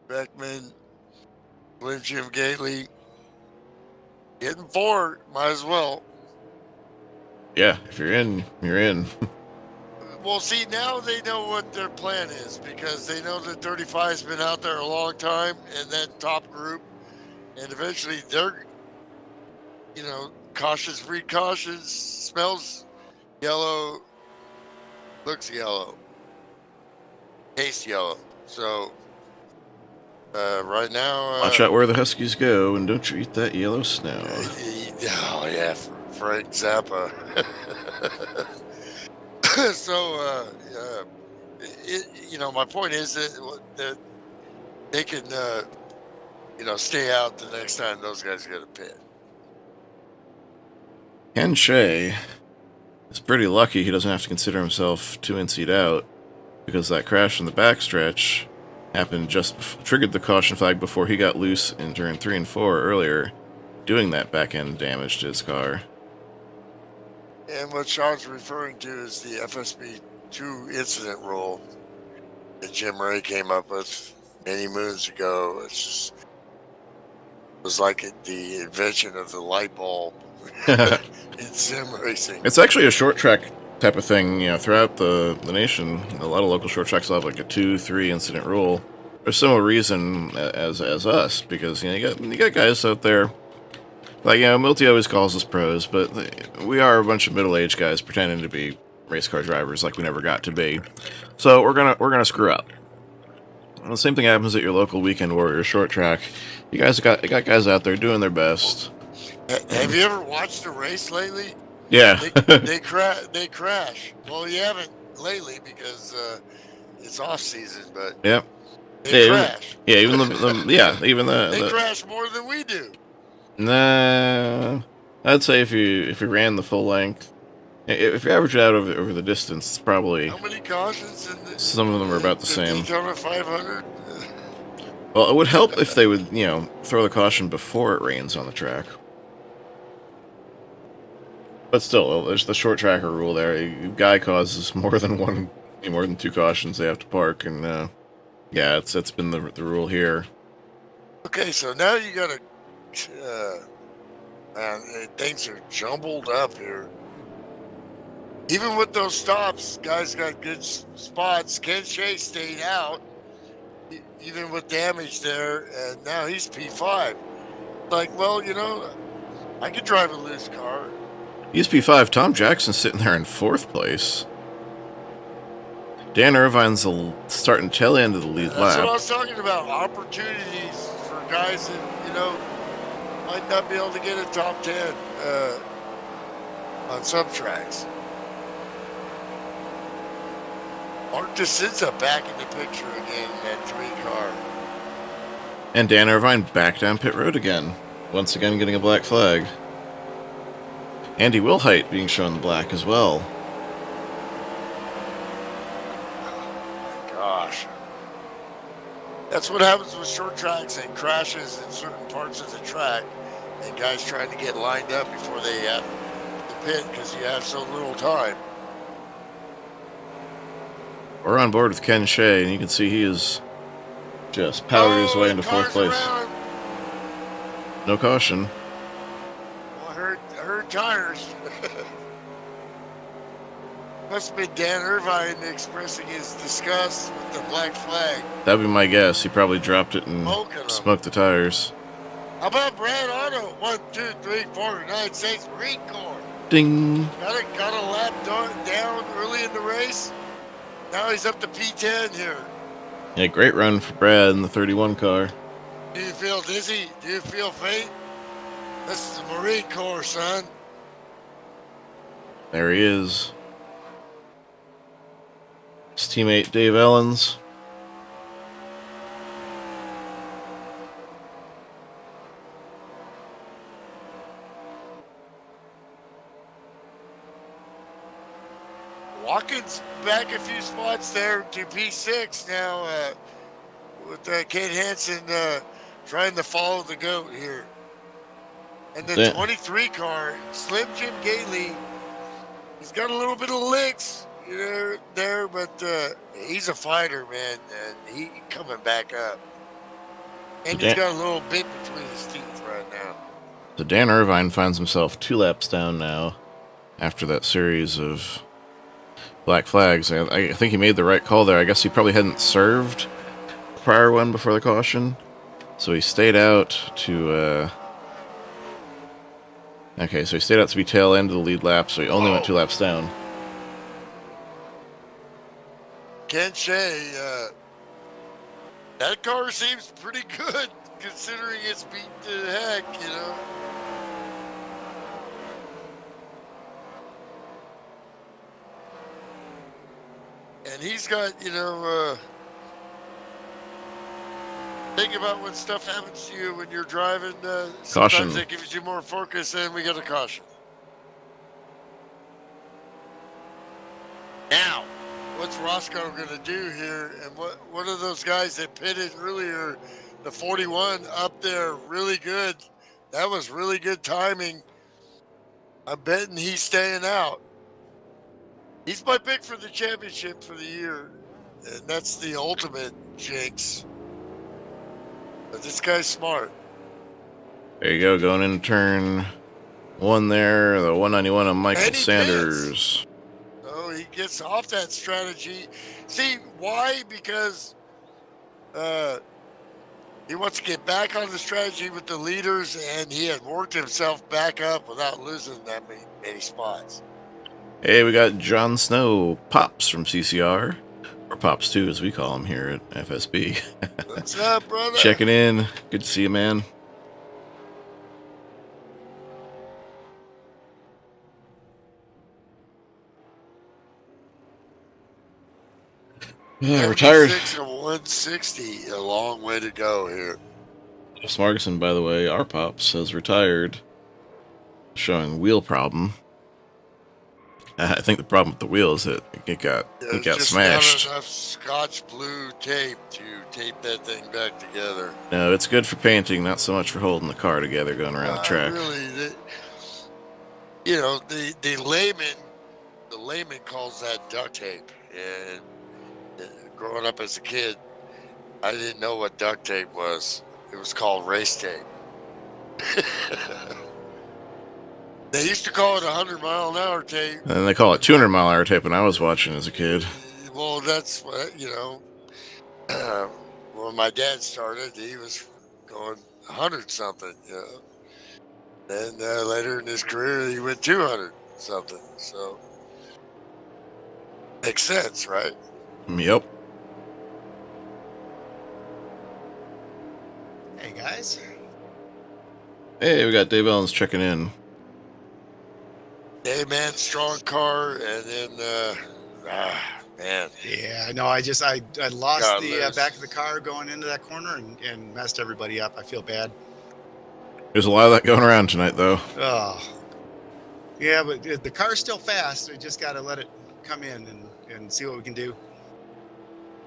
Beckman, Slim Jim Gately, getting forward, might as well. Yeah, if you're in, you're in. Well, see, now they know what their plan is because they know that 35's been out there a long time in that top group. And eventually they're, cautious, precautious, smells yellow, looks yellow, tastes yellow. So, right now... Watch out where the Huskies go and don't you eat that yellow snow. Oh, yeah, Frank Zappa. So, my point is that they can, stay out the next time those guys get a pit. Ken Shea is pretty lucky he doesn't have to consider himself 2 in-seat out, because that crash in the backstretch happened triggered the caution flag before he got loose in turn 3 and 4 earlier, doing that back-end damage to his car. And what Sean's referring to is the FSB 2 incident rule that Jim Ray came up with many moons ago. It was like the invention of the light bulb in sim racing. It's actually a short track type of thing, throughout the nation. A lot of local short tracks will have like a 2-3 incident rule for similar reason as us, because you got guys out there like, Milty always calls us pros, but we are a bunch of middle-aged guys pretending to be race car drivers like we never got to be. So we're gonna screw up. And the same thing happens at your local Weekend Warrior short track. You guys got guys out there doing their best. Have you ever watched a race lately? Yeah. They crash. Well, you haven't lately because it's off season, but Yep. they crash. Even the They crash more than we do. Nah, I'd say if you ran the full length, if you average it out over the distance, it's probably How many cautions? some of them are about the same. Daytona 500. Well, it would help if they would, throw the caution before it rains on the track. But still, there's the short tracker rule there. A guy causes more than 2 cautions, they have to park, and that's been the rule here. Okay, so now you got to. Man, things are jumbled up here. Even with those stops, guys got good spots. Ken Shea stayed out, even with damage there, and now he's P5. Like, well, I could drive a loose car. He's P5. Tom Jackson's sitting there in 4th place. Dan Irvine's starting tail end of the lead That's lap. what I was talking about. Opportunities for guys that, might not be able to get a top 10 on some tracks. Mark DeCinza back in the picture again in that 3 car. And Dan Irvine back down pit road again. Once again getting a black flag. Andy Wilhite being shown the black as well. Oh my gosh. That's what happens with short tracks and crashes in certain parts of the track, and guys trying to get lined up before they have the pit because you have so little time. We're on board with Ken Shea, and you can see he is just powdered his way into 4th place. Around. No caution. Well, I heard tires. Must have been Dan Irvine expressing his disgust with the black flag. That'd be my guess. He probably dropped it and smoked the tires. How about Brad Otto? 1, 2, 3, 4, United States Marine Corps. Ding! Got a lap down early in the race. Now he's up to P10 here. Yeah, great run for Brad in the 31 car. Do you feel dizzy? Do you feel faint? This is the Marine Corps, son. There he is. His teammate Dave Ellens. Watkins back a few spots there to P6 now with Kate Hansen trying to follow the goat here. And the 23 car, Slim Jim Gately, he's got a little bit of licks there, but he's a fighter, man, and he coming back up. And he's got a little bit between his teeth right now. So Dan Irvine finds himself 2 laps down now after that series of black flags. I think he made the right call there. I guess he probably hadn't served the prior one before the caution, so he stayed out to okay, so he stayed out to be tail end of the lead lap, so he only went 2 laps down. Ken Shea, that car seems pretty good considering it's beat to heck, And he's got, think about when stuff happens to you when you're driving. Sometimes Caution. that gives you more focus, and we got a caution. Now, what's Roscoe going to do here? And what are those guys that pitted earlier, the 41 up there, really good. That was really good timing. I'm betting he's staying out. He's my pick for the championship for the year, and that's the ultimate jinx. But this guy's smart. There you go, going into turn 1 there, the 191 of Michael And he Sanders. So he gets off that strategy. See, why? Because he wants to get back on the strategy with the leaders, and he had worked himself back up without losing that many spots. Hey, we got Jon Snow, Pops from CCR, or Pops 2 as we call him here at FSB. What's up, brother? Checking in. Good to see you, man. Retired. 6 and 160. A long way to go here. Jeff Smargerson, by the way, our Pops, has retired, showing wheel problem. I think the problem with the wheel is that it got just smashed. Not enough Scotch blue tape to tape that thing back together. No, it's good for painting, not so much for holding the car together going around the track. Really, the layman calls that duct tape. And growing up as a kid, I didn't know what duct tape was. It was called race tape. They used to call it 100-mile-an-hour tape. And they call it 200-mile-an-hour tape when I was watching as a kid. Well, that's what, when my dad started, he was going 100-something, Then later in his career, he went 200-something. So, makes sense, right? Yep. Hey, guys. Hey, we got Dave Ellens checking in. Hey, man, strong car, and then, man. Yeah, I know. I lost God, the Liz. back of the car going into that corner and messed everybody up. I feel bad. There's a lot of that going around tonight, though. Oh. Yeah, but the car's still fast. We just got to let it come in and see what we can do.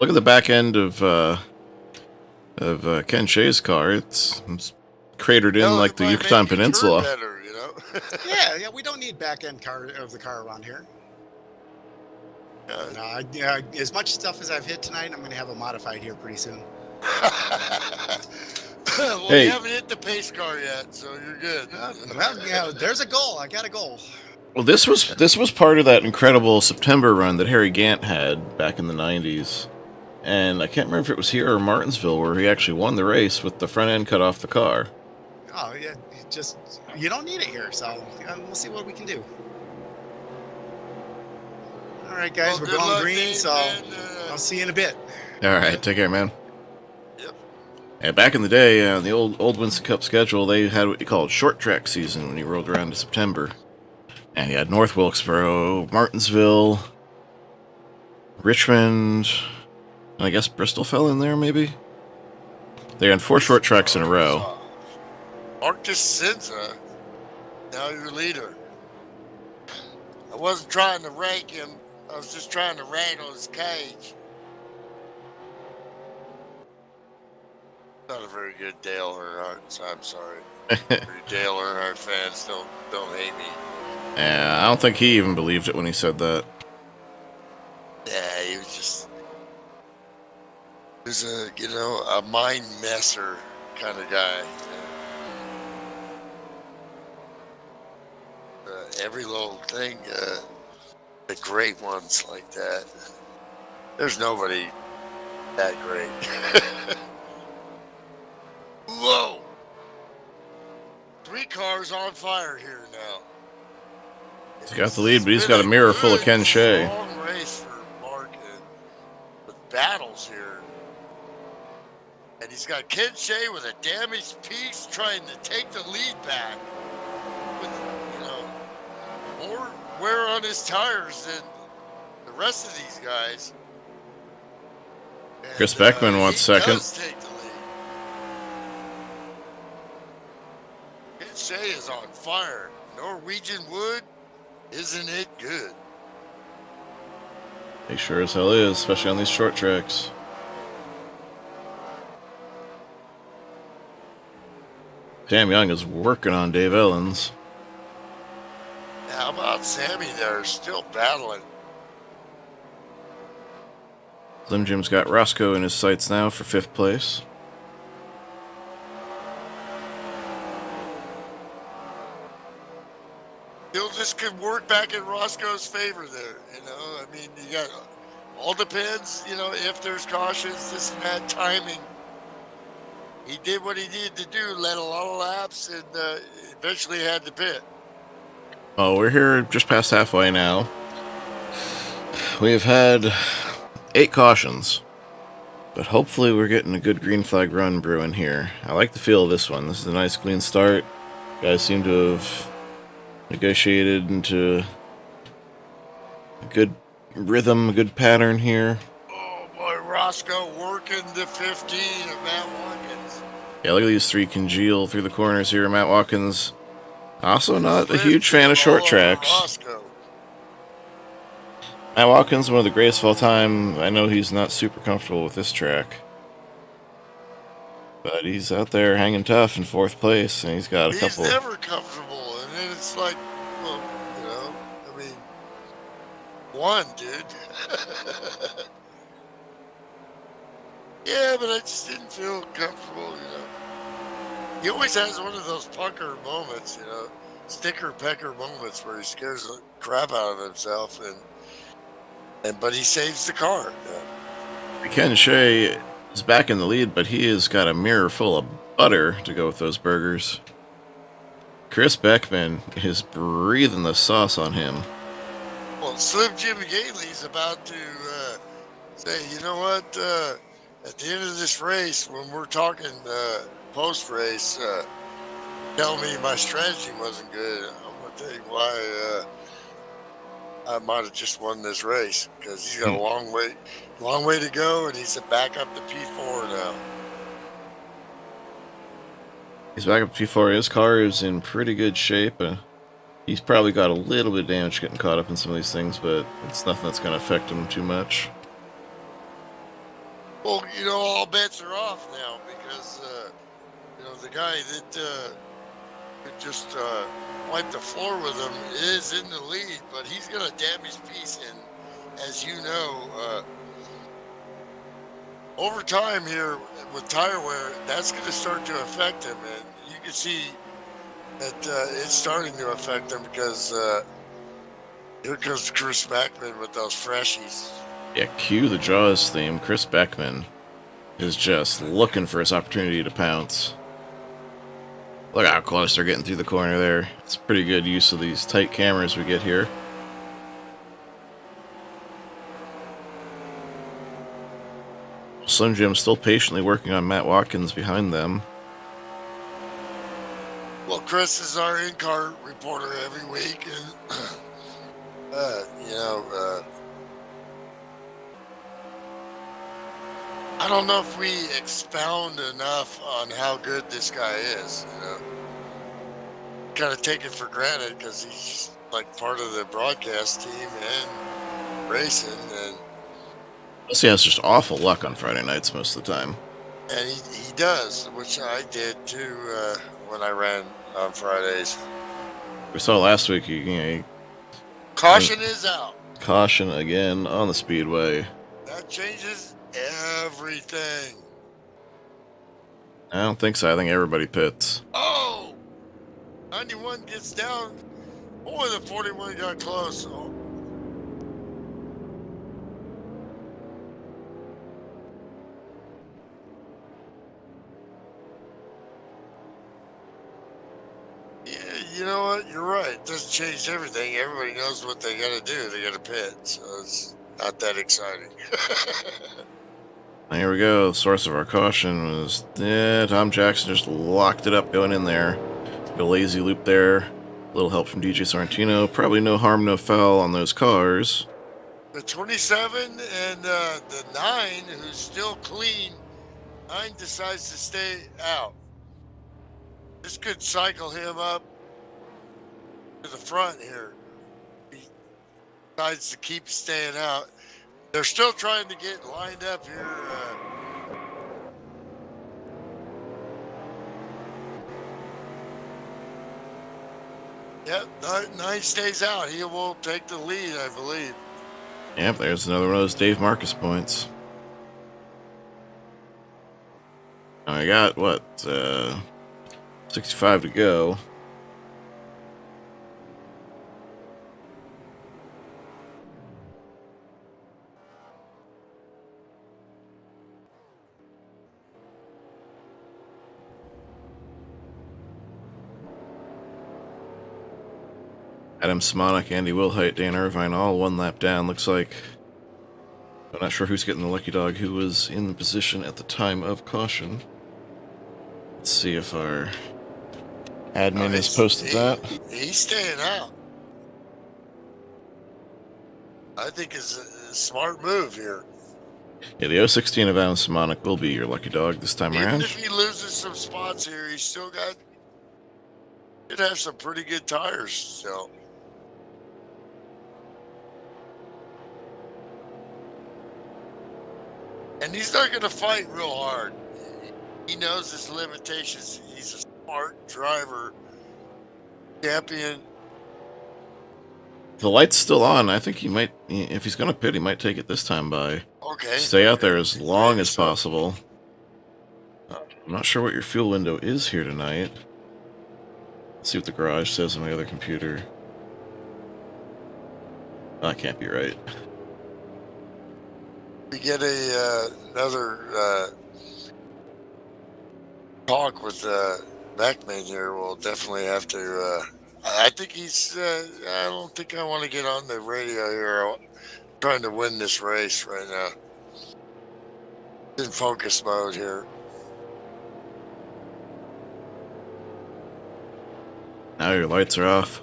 Look at the back end of Ken Shea's car. It's cratered in like the Yucatan Peninsula. Better, Yeah, we don't need back end of the car around here. As much stuff as I've hit tonight, I'm going to have a modified here pretty soon. Well, Hey. you haven't hit the pace car yet, so you're good. Well, yeah, there's a goal. I got a goal. Well, this was part of that incredible September run that Harry Gant had back in the 90s. And I can't remember if it was here or Martinsville where he actually won the race with the front end cut off the car. Oh, yeah, you don't need it here, so we'll see what we can do. All right, guys, Well, we're good going luck, green, Dave, so man. I'll see you in a bit. All right, take care, man. Yep. And back in the day, the old Winston Cup schedule, they had what you called short track season when you rolled around to September. And you had North Wilkesboro, Martinsville, Richmond, and I guess Bristol fell in there, maybe? They had 4 short tracks in a row. Marcus Senza, now your leader. I wasn't trying to rank him. I was just trying to rattle his cage. Not a very good Dale Earnhardt, so I'm sorry. You Dale Earnhardt fans, don't hate me. Yeah, I don't think he even believed it when he said that. Yeah, he was a mind messer kind of guy. Every little thing, the great ones like that. There's nobody that great. Whoa! 3 cars on fire here now. He's got the lead, but he's got a mirror full of Ken Shea. Long race for Mark with battles here. And he's got Ken Shea with a damaged piece trying to take the lead back. With, more wear on his tires than the rest of these guys. Chris And, Beckman wants he second. does take the lead. Kid Shea is on fire. Norwegian Wood, isn't it good? He sure as hell is, especially on these short tracks. Sam Young is working on Dave Ellens. How about Sammy there, still battling? Slim Jim's got Roscoe in his sights now for 5th place. Still, this could work back in Roscoe's favor there. I mean, you got all depends. If there's cautions, this and that timing. He did what he needed to do, led a lot of laps, and eventually had to pit. Oh, we're here just past halfway now. We've had 8 cautions, but hopefully we're getting a good green flag run brewing here. I like the feel of this one. This is a nice clean start. Guys seem to have negotiated into a good rhythm, a good pattern here. Oh boy, Roscoe working the 15 of Matt Watkins. Yeah, look at these 3 congeal through the corners here. Matt Watkins, also not a huge fan of short tracks. Roscoe. Matt Watkins, one of the greatest of all time. I know he's not super comfortable with this track, but he's out there hanging tough in 4th place, and he's got a couple. He's never comfortable, and then it's like, well, I mean, one, dude. Yeah, but I just didn't feel comfortable, He always has one of those pucker moments, sticker pecker moments where he scares the crap out of himself, but he saves the car. Ken Shea is back in the lead, but he has got a mirror full of butter to go with those burgers. Chris Beckman is breathing the sauce on him. Well, Slim Jim Gately's about to say, you know what? At the end of this race, when we're talking post-race, tell me my strategy wasn't good. I'm going to tell you why I might have just won this race, because he's got a long way to go, and he's back up to P4 now. He's back up to P4. His car is in pretty good shape. He's probably got a little bit of damage getting caught up in some of these things, but it's nothing that's going to affect him too much. Well, all bets are off now, because, the guy that could just wipe the floor with him is in the lead, but he's going to damage piece, and as you know, over time here with tire wear, that's going to start to affect him, and you can see that it's starting to affect him, because here comes Chris Beckman with those freshies. Yeah, cue the Jaws theme. Chris Beckman is just looking for his opportunity to pounce. Look how close they're getting through the corner there. It's pretty good use of these tight cameras we get here. Slim Jim still patiently working on Matt Watkins behind them. Well, Chris is our in-car reporter every week, and I don't know if we expound enough on how good this guy is. Kind of take it for granted because he's like part of the broadcast team and racing, and Plus, he has just awful luck on Friday nights most of the time. And he does, which I did too when I ran on Fridays. We saw last week, he Caution is out. Caution again on the speedway. That changes everything. I don't think so. I think everybody pits. Oh! 91 gets down. Boy, the 41 got close. Oh. Yeah, you know what? You're right. It doesn't change everything. Everybody knows what they got to do. They got to pit. So it's not that exciting. Here we go. The source of our caution was Tom Jackson just locked it up going in there. A lazy loop there. A little help from DJ Sorrentino. Probably no harm, no foul on those cars. The 27 and the 9, who's still clean. 9 decides to stay out. This could cycle him up to the front here. He decides to keep staying out. They're still trying to get lined up here. Yep, 9 stays out. He will take the lead, I believe. Yep, there's another one of those Dave Marcus points. I got, what, 65 to go. Adam Smonik, Andy Wilhite, Dan Irvine, all one lap down. Looks like, I'm not sure who's getting the lucky dog who was in the position at the time of caution. Let's see if our admin has posted that. He's staying out. I think it's a smart move here. Yeah, the 016 of Adam Smonik will be your lucky dog this time Even around. if he loses some spots here, he's still should have some pretty good tires still. And he's not going to fight real hard. He knows his limitations. He's a smart driver, champion. The light's still on. I think he might, if he's going to pit, he might take it this time by. Okay. Stay out there as long as possible. I'm not sure what your fuel window is here tonight. Let's see what the garage says on my other computer. That can't be right. We get another talk with Beckman here. We'll definitely have to. I think he's. I don't think I want to get on the radio here. I'm trying to win this race right now. In focus mode here. Now your lights are off.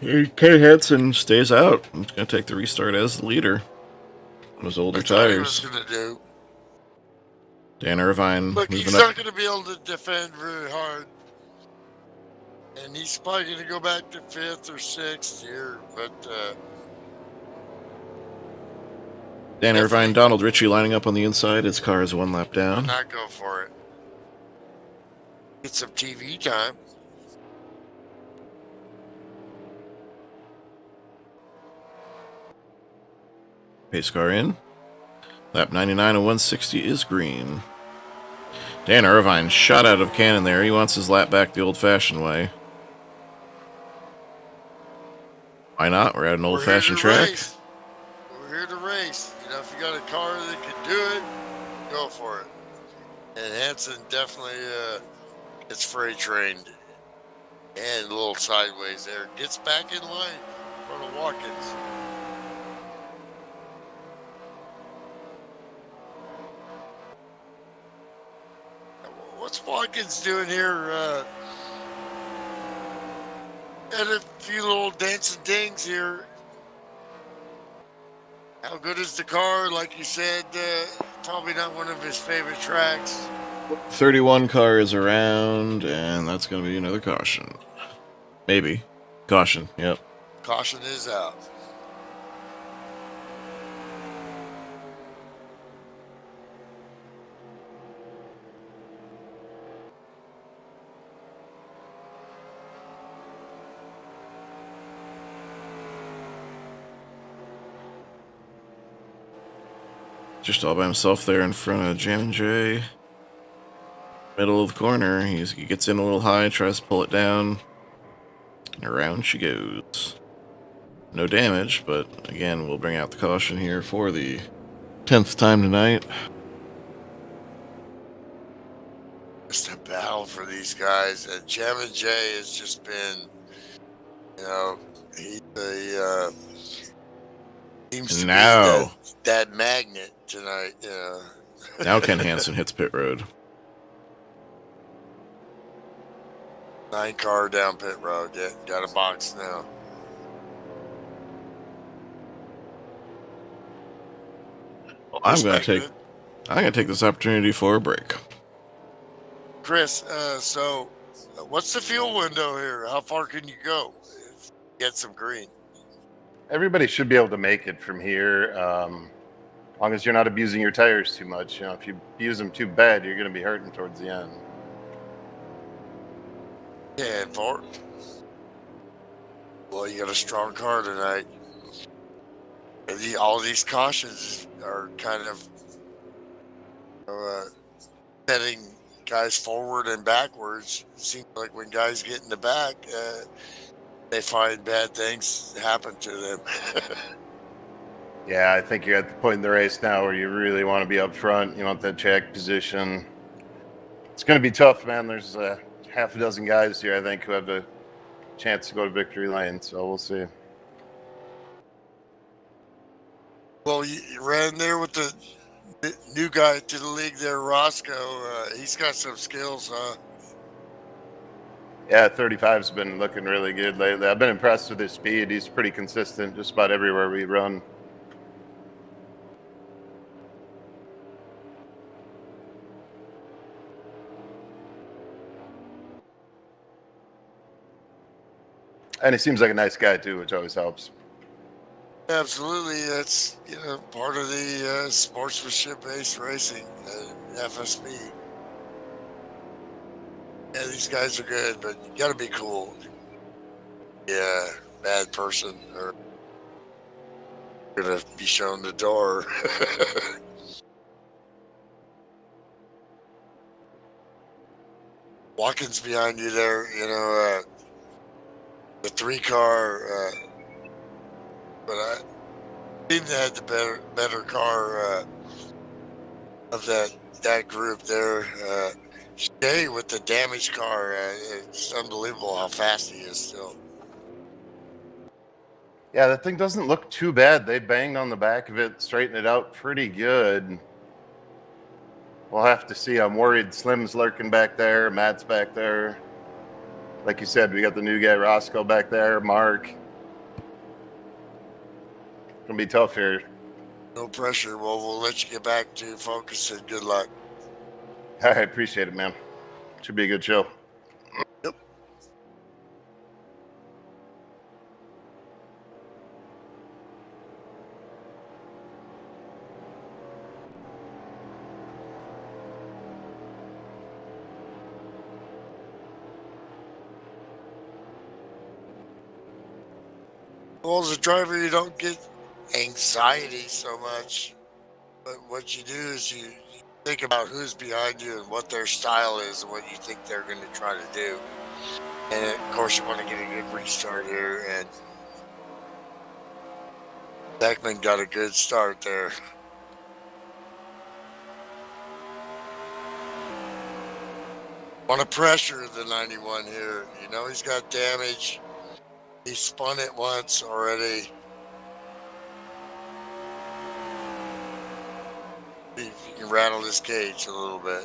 Kay Hansen stays out. He's going to take the restart as the leader. Those older tires. Gonna do. Dan Irvine. Look, he's not going to be able to defend very hard. And he's probably going to go back to 5th or 6th here. But Dan Irvine, Donald Ritchie lining up on the inside. His car is one lap down. Not go for it. Get some TV time. Pace car in. Lap 99 and 160 is green. Dan Irvine shot out of cannon there. He wants his lap back the old-fashioned way. Why not? We're at an old-fashioned track. We're here to race. You know, if you got a car that can do it, go for it. And Hansen definitely gets freight trained. And a little sideways there. Gets back in line in front of Watkins. What's Watkins doing here? Had a few little dancing dings here. How good is the car? Like you said, probably not one of his favorite tracks. 31 car is around, and that's going to be another caution. Maybe. Caution, yep. Caution is out. Just all by himself there in front of Jam J. Middle of the corner. He gets in a little high, tries to pull it down. And around she goes. No damage, but again, we'll bring out the caution here for the 10th time tonight. Just a battle for these guys. And Jam and Jay has just been, you know, he seems to be that magnet tonight. You know. Now Ken Hansen hits pit road. 9 car down pit road. Yeah, got a box now. I'm gonna take this opportunity for a break. Chris, so what's the fuel window here? How far can you go? Get some green. Everybody should be able to make it from here, as long as you're not abusing your tires too much. If you abuse them too bad, you're going to be hurting towards the end. Yeah, Bart. Well, you got a strong car tonight. All these cautions are kind of setting guys forward and backwards. It seems like when guys get in the back, they find bad things happen to them. Yeah, I think you're at the point in the race now where you really want to be up front. You want that check position. It's going to be tough, man. There's half a dozen guys here, I think, who have a chance to go to victory lane, so we'll see. Well, you ran there with the new guy to the league there, Roscoe. He's got some skills, huh? Yeah, 35's been looking really good lately. I've been impressed with his speed. He's pretty consistent just about everywhere we run. And he seems like a nice guy, too, which always helps. Absolutely. That's part of the sportsmanship-based racing, FSB. Yeah, these guys are good, but you got to be cool. Yeah, bad person, or gonna be shown the door. Watkins behind you there, the 3-car, but I think they had the better car of that group there. Shay with the damaged car, it's unbelievable how fast he is still. Yeah, that thing doesn't look too bad. They banged on the back of it, straightened it out pretty good. We'll have to see. I'm worried Slim's lurking back there. Matt's back there. Like you said, we got the new guy, Roscoe, back there. Mark. Gonna be tough here. No pressure. Well, we'll let you get back to focus and good luck. I appreciate it, man. Should be a good show. Yep. Well, as a driver, you don't get anxiety so much, but what you do is you think about who's behind you and what their style is and what you think they're going to try to do. And of course, you want to get a good restart here. And Beckman got a good start there. Want to pressure the 91 here. He's got damage. He spun it once already. See if you can rattle this cage a little bit.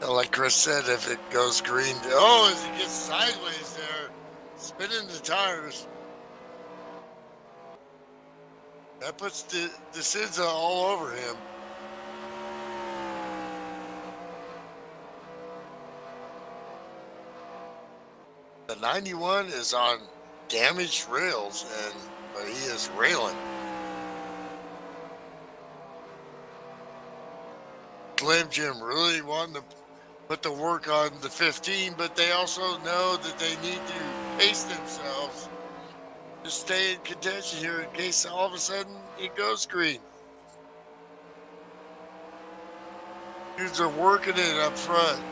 Like Chris said, if it goes green, as it gets sideways there, spinning the tires. That puts the Sidza all over him. The 91 is on damaged rails, but he is railing. Slim Jim really wanting to put the work on the 15, but they also know that they need to pace themselves to stay in contention here in case all of a sudden it goes green. Dudes are working it up front.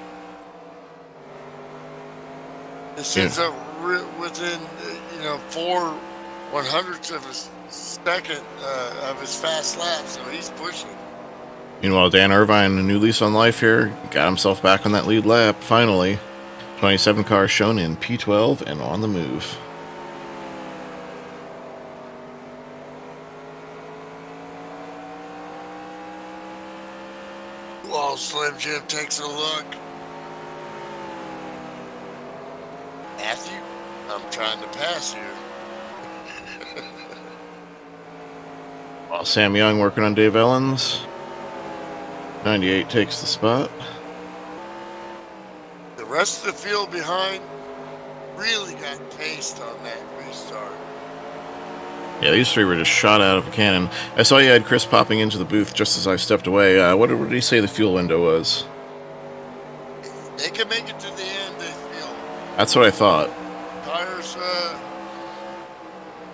This ends up within, 4/100ths of a second of his fast lap, so he's pushing. Meanwhile, Dan Irvine, a new lease on life here, got himself back on that lead lap, finally. 27 cars shown in P12 and on the move. While Slim Jim takes a look. Matthew, I'm trying to pass you. While Sam Young working on Dave Ellens. 98 takes the spot. The rest of the field behind really got paced on that restart. Yeah, these three were just shot out of a cannon. I saw you had Chris popping into the booth just as I stepped away. What did he say the fuel window was? They can make it to the end, they feel. That's what I thought. Tires,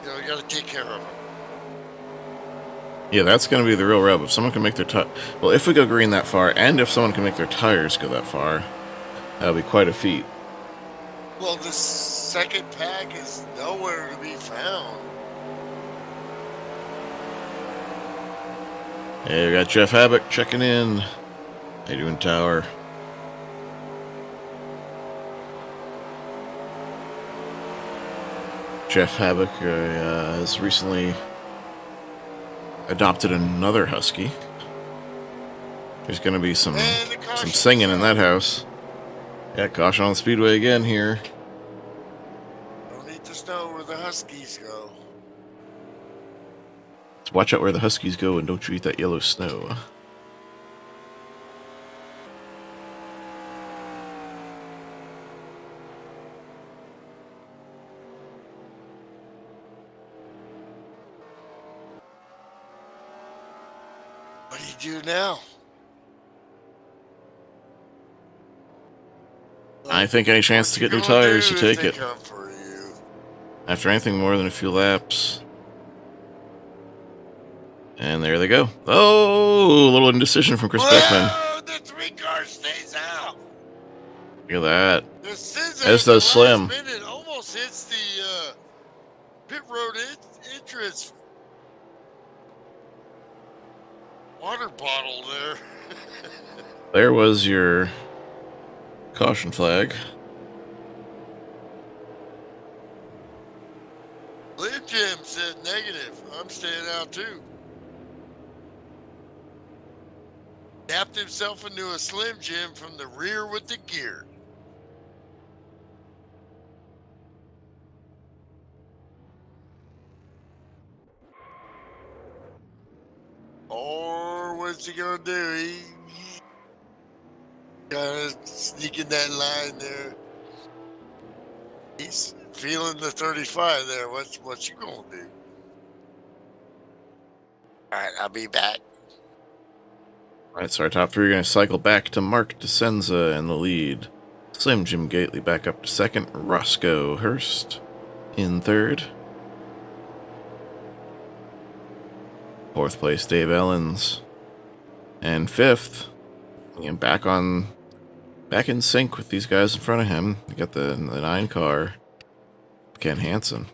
you got to take care of them. Yeah, that's going to be the real rub. If someone can make their well, if we go green that far, and if someone can make their tires go that far, that'll be quite a feat. Well, the second pack is nowhere to be found. Hey, we got Jeff Habbock checking in. How you doing, Tower? Jeff Habbock has recently adopted another husky. There's going to be some singing in that house. Yeah, caution on the speedway again here. Don't need to know where the Huskies go. Watch out where the Huskies go and don't you eat that yellow snow. What do you do now? I think any chance to get new tires, you take it. Come for you? After anything more than a few laps. And there they go. Oh, a little indecision from Chris Beckman. The 3-car stays out. Look at that. As does Slim. Minute almost hits the pit road entrance. Water bottle there. There was your caution flag. Slim Jim said negative. I'm staying out too. Tapped himself into a Slim Jim from the rear with the gear. Or what's he gonna do? He kind of sneaking that line there. He's feeling the 35 there. What you gonna do? All right, I'll be back. All right, so our top three are going to cycle back to Mark DeSenza in the lead. Slim Jim Gately back up to second. Roscoe Hurst in third. Fourth place, Dave Ellens. And fifth, back in sync with these guys in front of him. You got the 9 car, Ken Hansen.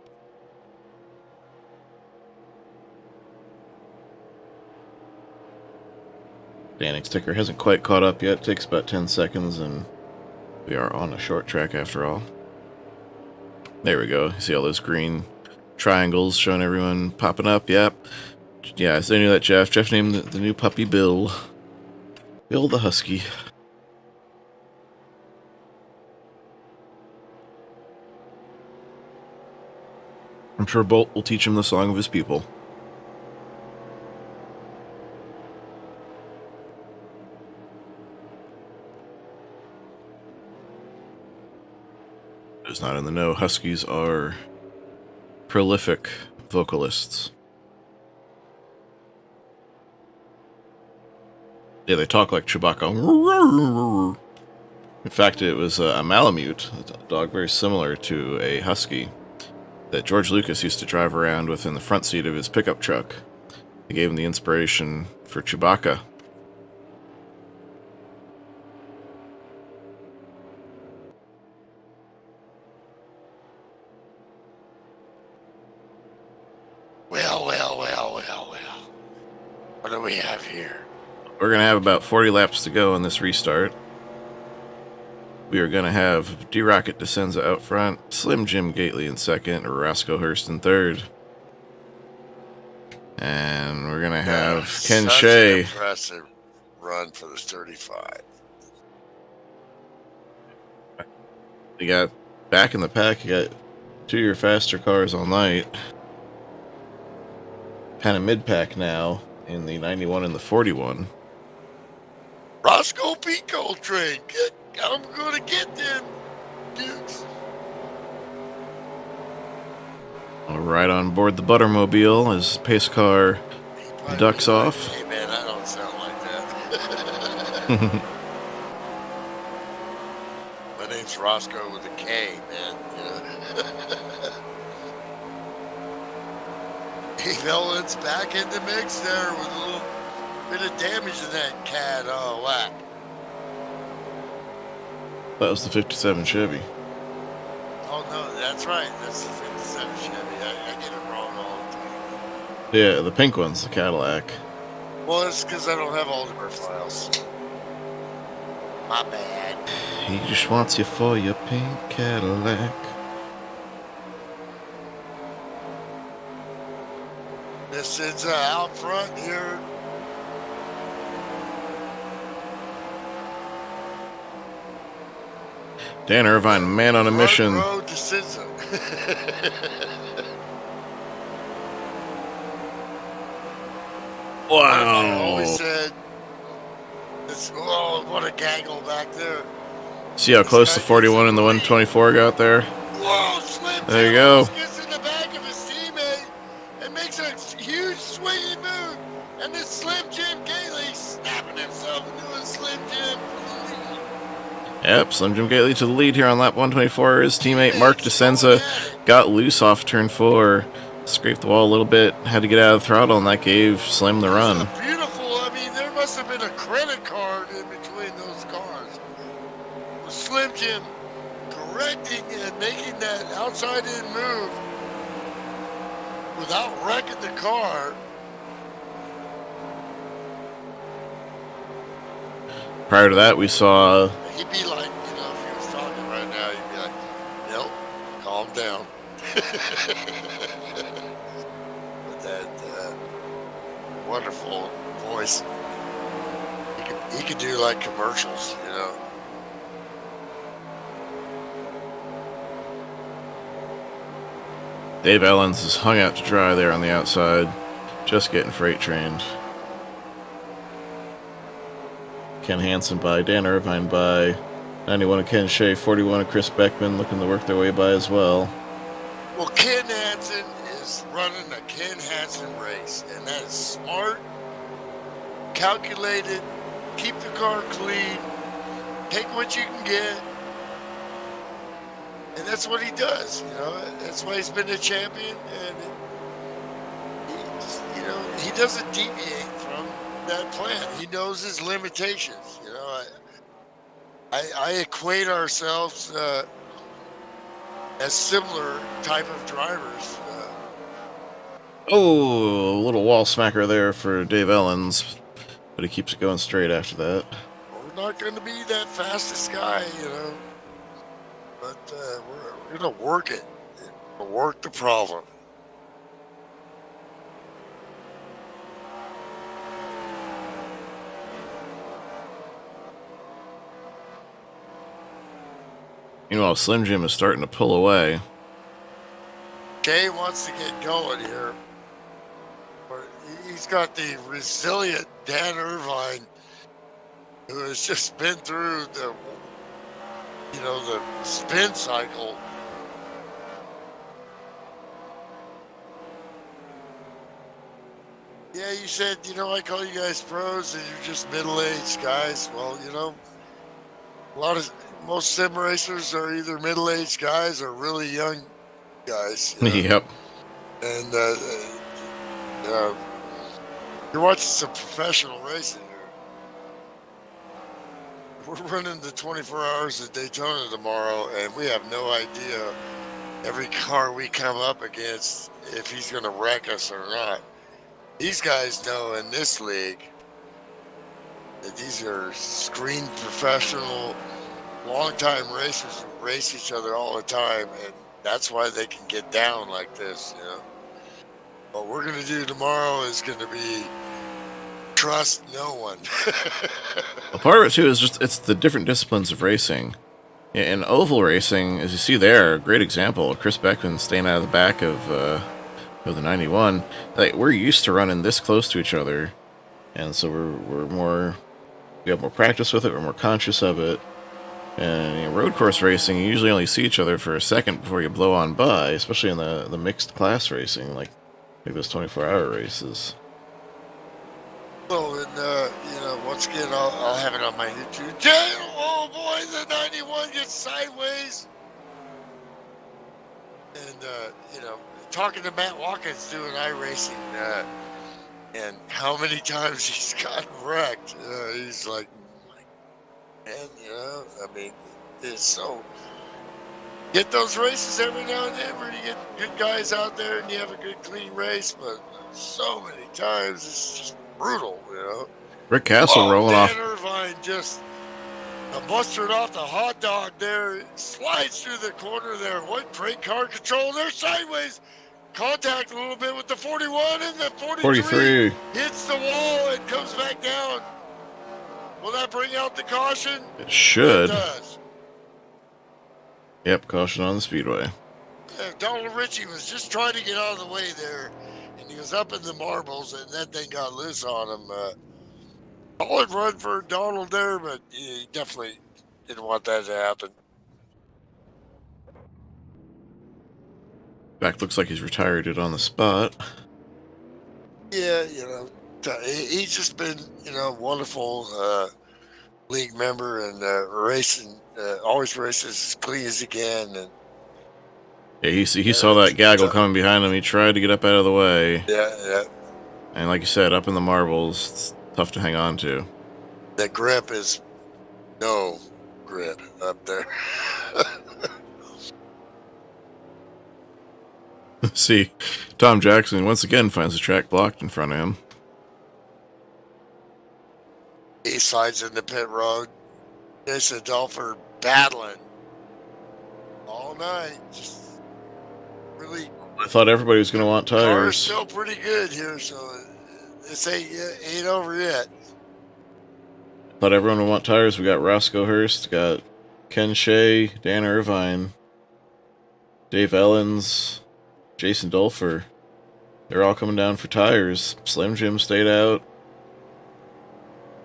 Standings ticker hasn't quite caught up yet. It takes about 10 seconds, and we are on a short track after all. There we go. You see all those green triangles showing everyone popping up. Yep. Yeah, so I knew that Jeff. Jeff named the new puppy Bill. Bill the Husky. I'm sure Bolt will teach him the song of his people. Who's not in the know, Huskies are prolific vocalists. Yeah, they talk like Chewbacca. In fact, it was a Malamute, a dog very similar to a Husky, that George Lucas used to drive around with in the front seat of his pickup truck. He gave him the inspiration for Chewbacca. Well. What do we have here? We're going to have about 40 laps to go on this restart. We are going to have D-Rocket DeSenza out front, Slim Jim Gately in second, Roscoe Hurst in third. And we're going to have Ken such Shea. an impressive run for this 35. You got back in the pack, you got 2 of your faster cars all night. kind of mid-pack now in the 91 and the 41. Roscoe Pico train. I'm going to get them, Dukes. Right on board the Buttermobile as pace car ducks off. Hey, man, I don't sound like that. My name's Roscoe with a K, man. Dave Ellen's back in the mix there with a little bit of damage in that cat lap. That was the 57 Chevy. Oh, no, that's right. That's the 57 Chevy. I get it wrong all the time. Yeah, the pink one's the Cadillac. Well, it's because I don't have all the files. My bad. He just wants you for your pink Cadillac. This is out front here. Dan Irvine, man on a mission. Road to Cinza. I Wow. always said, what a gaggle back there. See how close the 41 and the 124 got there? Whoa, Slim There you Jim go. almost gets in the back of his teammate and makes a huge swingy move. And then Slim Jim Gately snapping himself into a Slim Jim for the lead. Yep, Slim Jim Gately to the lead here on lap 124. His teammate Mark DeSenza got loose off turn 4, scraped the wall a little bit, had to get out of the throttle, and that gave Slim the run. It's beautiful. I mean, there must have been a credit card in between those cars. With Slim Jim correcting and making that outside-in move without wrecking the car. Prior to that, we saw He'd be like, if he was talking right now, he'd be like, nope, calm down. With that wonderful voice. He could do like commercials, Dave Ellens is hung out to dry there on the outside, just getting freight trained. Ken Hansen by, Dan Irvine by, 91 of Ken Shea, 41 of Chris Beckman looking to work their way by as well. Well, Ken Hansen is running a Ken Hansen race, and that is smart, calculated, keep the car clean, take what you can get, and that's what he does. That's why he's been a champion, and he doesn't deviate from that plan. He knows his limitations. I equate ourselves as similar type of drivers. Oh, a little wall smacker there for Dave Ellens, but he keeps it going straight after that. We're not going to be that fastest guy, but we're going to work it. We'll work the problem. Meanwhile, Slim Jim is starting to pull away. Jay wants to get going here. But he's got the resilient Dan Irvine, who has just been through the spin cycle. Yeah, you said, I call you guys pros and you're just middle-aged guys. Well, most sim racers are either middle-aged guys or really young guys. Yep. And you're watching some professional racing here. We're running the 24 hours of Daytona tomorrow, and we have no idea every car we come up against if he's going to wreck us or not. These guys know in this league that these are screened professional, long-time racers who race each other all the time, and that's why they can get down like this. What we're going to do tomorrow is going to be trust no one. A part of it, too, is it's the different disciplines of racing. In oval racing, as you see there, a great example, Chris Beckman staying out of the back of with the 91. Like, we're used to running this close to each other, and so we have more practice with it. We're more conscious of it. And road course racing, you usually only see each other for a second before you blow on by, especially in the mixed class racing, like those 24-hour races. Oh, and once again, I'll have it on my YouTube channel. Oh boy, the 91 gets sideways. And talking to Matt Watkins doing iRacing, and how many times he's gotten wrecked. He's like, man, I mean, it's so. Get those races every now and then where you get good guys out there and you have a good clean race, but so many times it's just brutal, Rick Castle rolling Dan off. Irvine just mustard off the hot dog there, slides through the corner there. What great car control there, sideways. Contact a little bit with the 41 and the 43 hits the wall and comes back down. Will that bring out the caution? It should. It does. Yep, caution on the speedway. Donald Ritchie was just trying to get out of the way there, and he was up in the marbles, and that thing got loose on him. Solid run for Donald there, but he definitely didn't want that to happen. In fact, looks like he's retired it on the spot. Yeah, he's just been, wonderful league member and racing, always races as clean as he can. And yeah, he saw that gaggle coming behind him. He tried to get up out of the way. Yeah. And like you said, up in the marbles, it's tough to hang on to. The grip is no grip up there. See, Tom Jackson once again finds the track blocked in front of him. He slides in the pit road. Jason Dolfer battling all night. Just really. I thought everybody was going to want Car's tires. still pretty good here, so this ain't over yet. Thought everyone would want tires. We got Roscoe Hurst, got Ken Shea, Dan Irvine, Dave Ellens, Jason Dolfer. They're all coming down for tires. Slim Jim stayed out.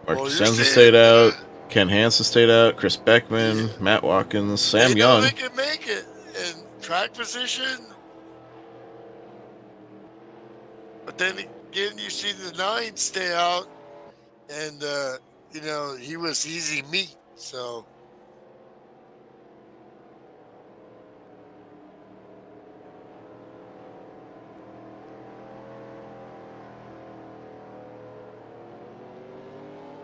Mark DeSenza stayed out. Ken Hansen stayed out. Chris Beckman, Matt Watkins, Sam Young. They can make it in track position. But then again, you see the 9 stay out. And, he was easy meat. So.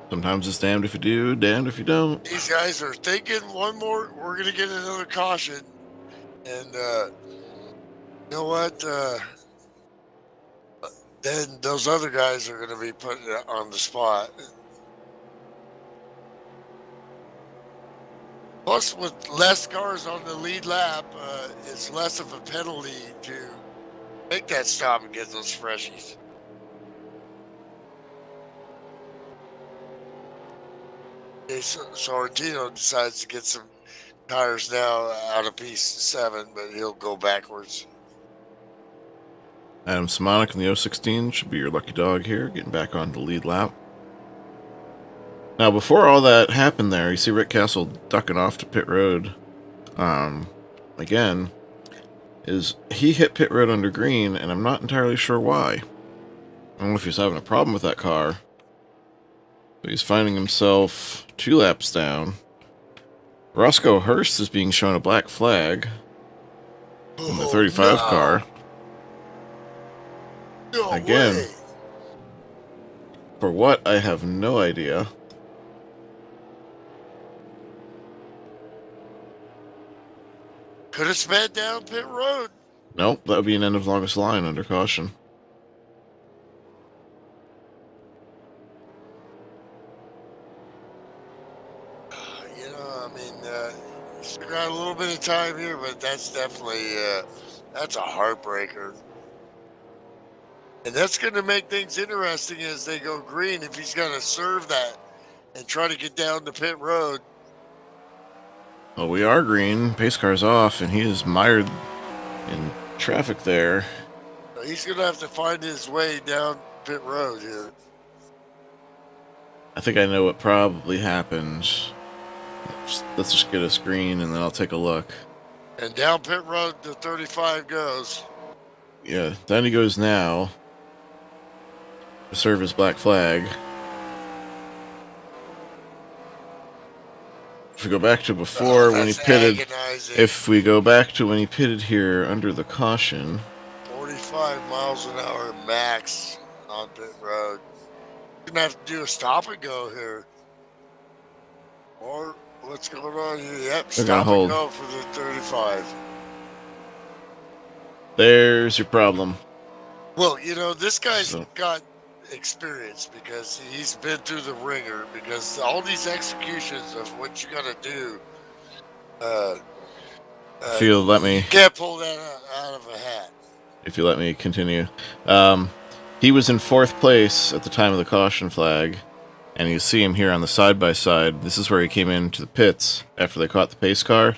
Sometimes it's damned if you do, damned if you don't. These guys are thinking one more, we're going to get another caution. And you know what? Then those other guys are going to be put on the spot. Plus, with less cars on the lead lap, it's less of a penalty to make that stop and get those freshies. Sorrentino decides to get some tires now out of P7, but he'll go backwards. Adam Simonik in the 016 should be your lucky dog here, getting back on the lead lap. Now, before all that happened there, you see Rick Castle ducking off to pit road. Again, is he hit pit road under green, and I'm not entirely sure why. I don't know if he's having a problem with that car. But he's finding himself 2 laps down. Roscoe Hurst is being shown a black flag in the 35 car. No Again, way. For what, I have no idea. Could have sped down pit road. Nope, that would be an end of longest line under caution. Still got a little bit of time here, but that's definitely that's a heartbreaker. And that's going to make things interesting as they go green if he's going to serve that and try to get down the pit road. Well, we are green. Pace car's off, and he is mired in traffic there. He's going to have to find his way down pit road here. I think I know what probably happened. Let's just get a screen and then I'll take a look. And down pit road, the 35 goes. Yeah, down he goes now to serve his black flag. If we go back to before when he pitted, agonizing. if we go back to when he pitted here under the caution, 45 miles an hour max on pit road. You're gonna have to do a stop and go here. Or what's going on here? Yep, They're gonna stop hold. and go for the 35. There's your problem. Well, this guy's So- got experience because he's been through the ringer, because all these executions of what you gotta do, If you'll let me, you can't pull that out of a hat. if you let me continue, he was in 4th place at the time of the caution flag, and you see him here on the side by side. This is where he came into the pits after they caught the pace car,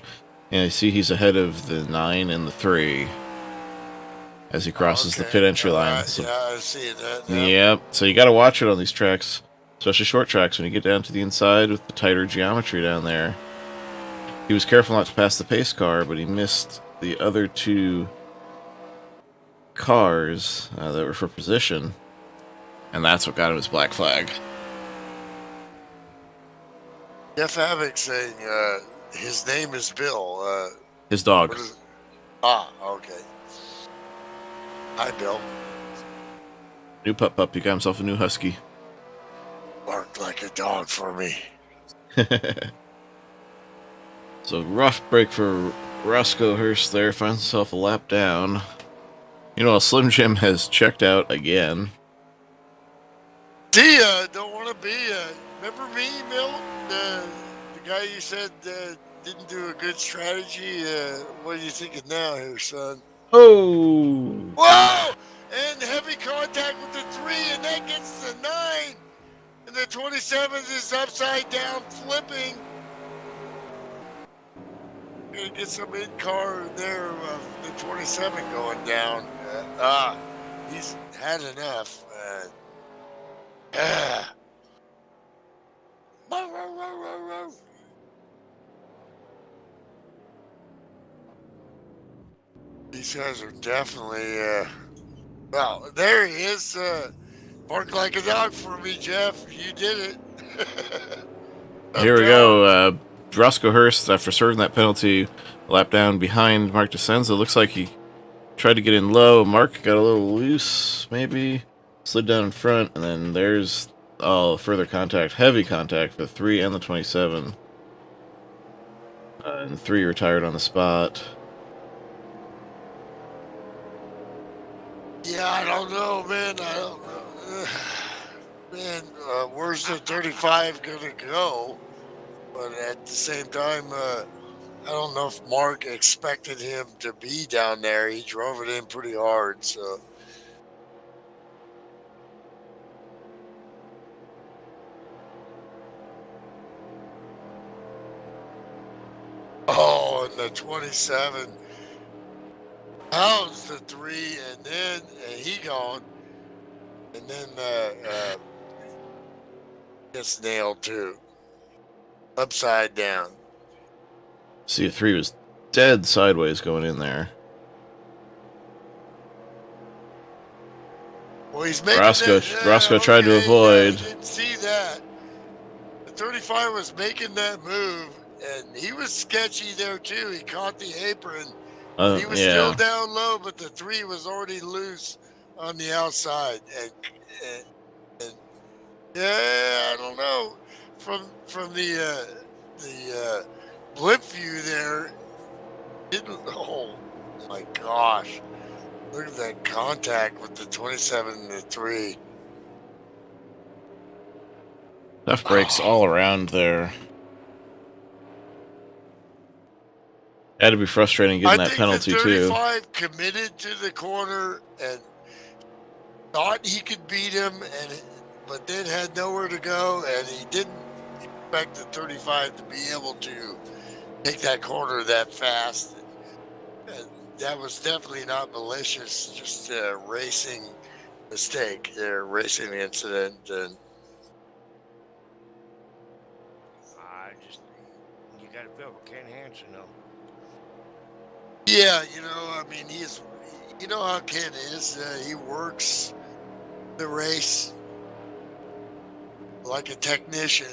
and you see he's ahead of the 9 and the 3 as he crosses the pit entry line. So, Yeah, I see that now. yep. So you got to watch it on these tracks, especially short tracks. When you get down to the inside with the tighter geometry down there, he was careful not to pass the pace car, but he missed the other 2 cars that were for position, and that's what got him his black flag. Jeff Havoc saying his name is Bill. His dog. What is it? Okay. Hi, Bill. New pup. He got himself a new husky. Barked like a dog for me. So rough break for Roscoe Hurst there. Finds himself a lap down. Slim Jim has checked out again. See, don't want to be. Remember me, Milt? The guy you said didn't do a good strategy. What are you thinking now, here, son? Oh! Whoa! And heavy contact with the 3, and that gets the 9. And the 27 is upside down, flipping. Gonna get some in-car there of the 27 going down. He's had enough. These guys are definitely, well, there he is. Bark like a dog for me, Jeff. You did it. Here we go. Roscoe Hurst, after serving that penalty, lap down behind Mark DeCenza. Looks like he tried to get in low. Mark got a little loose, maybe. Slid down in front, and then there's further contact. Heavy contact for the 3 and the 27. And the 3 retired on the spot. Yeah, I don't know, man. I don't know. Man, where's the 35 going to go? But at the same time, I don't know if Mark expected him to be down there. He drove it in pretty hard, so. Oh, and the 27 pounds the 3, and then he gone, and then gets nailed too, upside down. See, a 3 was dead sideways going in there. Well, he's making Roscoe tried to avoid. I didn't see that. The 35 was making that move, and he was sketchy there too. He caught the apron. He was still down low, but the 3 was already loose on the outside. And yeah, I don't know. From the blimp view there, oh my gosh. Look at that contact with the 27 and the 3. Tough breaks all around there. Had to be frustrating getting that penalty, the too. 35 committed to the corner and thought he could beat him, but then had nowhere to go, and he didn't expect the 35 to be able to take that corner that fast. And that was definitely not malicious, just a racing mistake or racing incident. And You got to feel for Ken Hansen, though. yeah, I mean, how Ken is. He works the race like a technician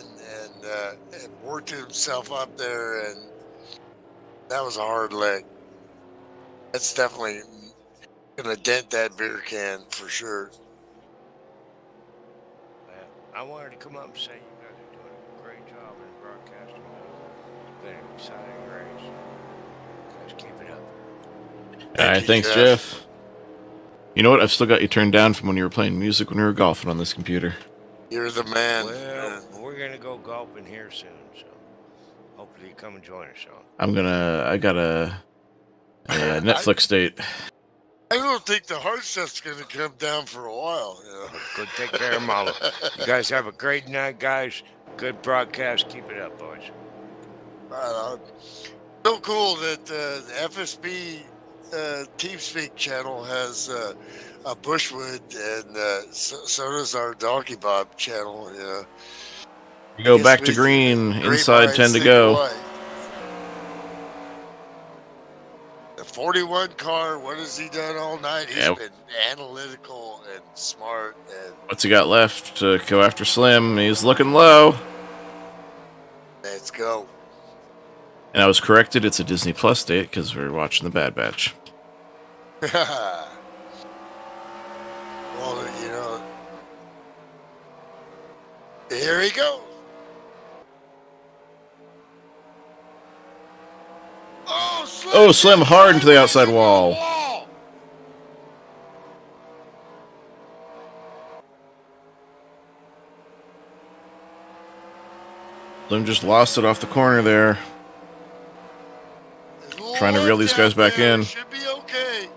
and worked himself up there, and that was a hard lick. That's definitely gonna dent that beer can for sure. I wanted to come up and say you guys are doing a great job in broadcasting. It's been an exciting race. Guys, keep it up. All right, thanks, Jeff. You know what? I've still got you turned down from when you were playing music when we were golfing on this computer. You're the man. Well, we're gonna go golfing here soon, so hopefully you come and join us, Sean. I got a Netflix date. I don't think the hard stuff's gonna come down for a while. Go take care of Mama. You guys have a great night, guys. Good broadcast. Keep it up, boys. Right on. So cool that the FSB TeamSpeak channel has a Bushwood, and so does our Donkey Bob channel. You go back to green, inside 10 to go. The 41 car, what has he done all night? He's been analytical and smart. And what's he got left to go after Slim? He's looking low. Let's go. And I was corrected. It's a Disney Plus date because we're watching The Bad Batch. Well, here he goes. Oh, Slim hard into the outside wall. Slim just lost it off the corner there. Trying to reel these guys back in. Should be okay.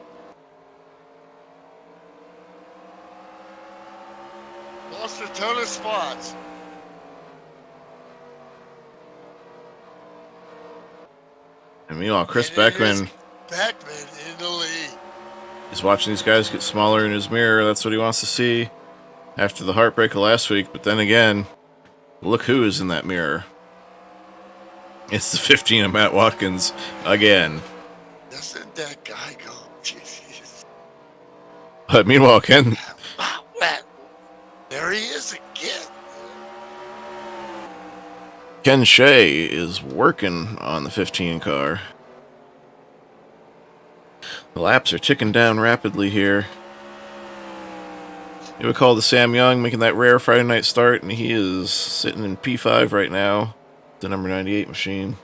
Lost a ton of spots. And meanwhile, Chris Beckman in the lead. He's watching these guys get smaller in his mirror. That's what he wants to see after the heartbreak of last week. But then again, look who is in that mirror. It's the 15 of Matt Watkins again. Doesn't that guy go? Jesus. But meanwhile, Ken... There he is again. Ken Shea is working on the 15 car. The laps are ticking down rapidly here. You would call the Sam Young making that rare Friday night start, and he is sitting in P5 right now, the number 98 machine.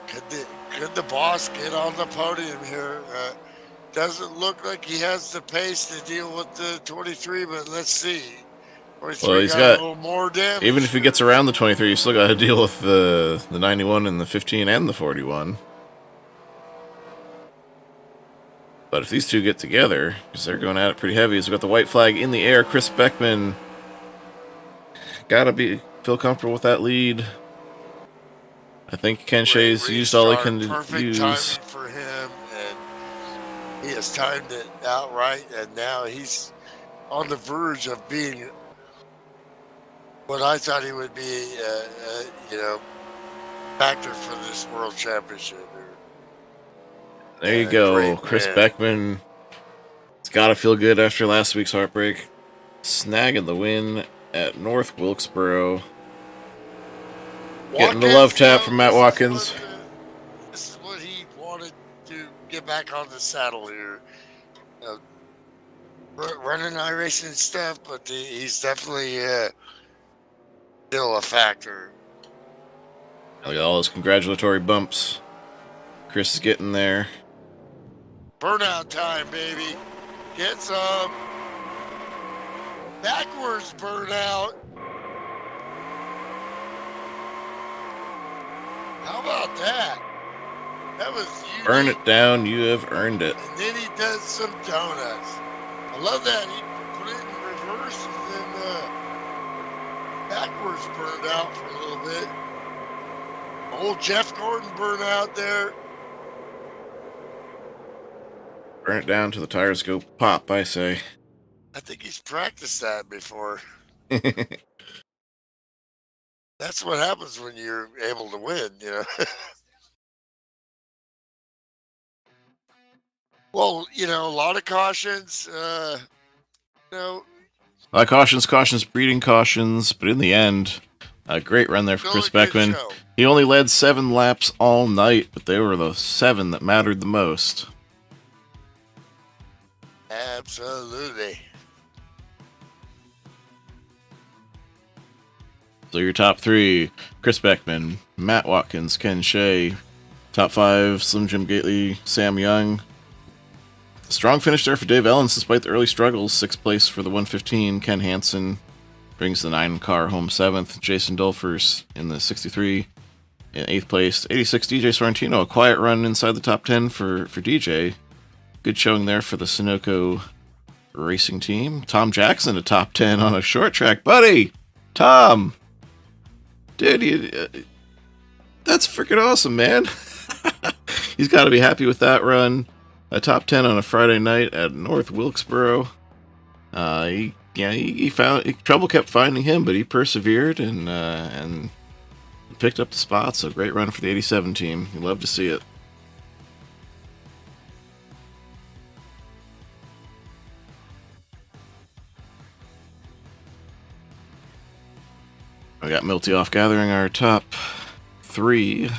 Could the boss get on the podium here? Doesn't look like he has the pace to deal with the 23, but let's see. Well, he's got a little more damage. Even if he gets around the 23, you still got to deal with the 91 and the 15 and the 41. But if these two get together, because they're going at it pretty heavy, he's got the white flag in the air. Chris Beckman feel comfortable with that lead. I think Ken Shea's used all he can perfect use. Timing for him, and he has timed it outright, and now he's on the verge of being what I thought he would be, factor for this world championship. There you go. Chris Beckman. It's got to feel good after last week's heartbreak. Snagging the win at North Wilkesboro. Getting the love tap from Matt Watkins. This is what he wanted to get back on the saddle here. Running iRacing and stuff, but he's definitely still a factor. Look at all those congratulatory bumps. Chris is getting there. Burnout time, baby. Get some. Backwards burnout. How about that? That was unique. Burn it down. You have earned it. And then he does some donuts. I love that. He put it in reverse and then backwards burned out for a little bit. Old Jeff Gordon burned out there. Burn it down till the tires go pop, I say. I think he's practiced that before. That's what happens when you're able to win, you know. Well, you know, a lot of cautions. You know, A lot of cautions, breeding cautions, but in the end, a great run there for still Chris a good Beckman. show. He only led 7 laps all night, but they were the 7 that mattered the most. Absolutely. So your top 3, Chris Beckman, Matt Watkins, Ken Shea. Top 5, Slim Jim Gately, Sam Young. Strong finish there for Dave Ellens despite the early struggles. 6th place for the 115. Ken Hansen brings the 9-car home 7th. Jason Dolfers in the 63 in 8th place. 86, DJ Sorrentino. A quiet run inside the top 10 for DJ. Good showing there for the Sunoco racing team. Tom Jackson, a top 10 on a short track. Buddy! Tom! Dude, that's freaking awesome, man. He's got to be happy with that run. A top 10 on a Friday night at North Wilkesboro. He found trouble kept finding him, but he persevered and picked up the spot. So great run for the 87 team. You love to see it. We got Milty off gathering our top 3,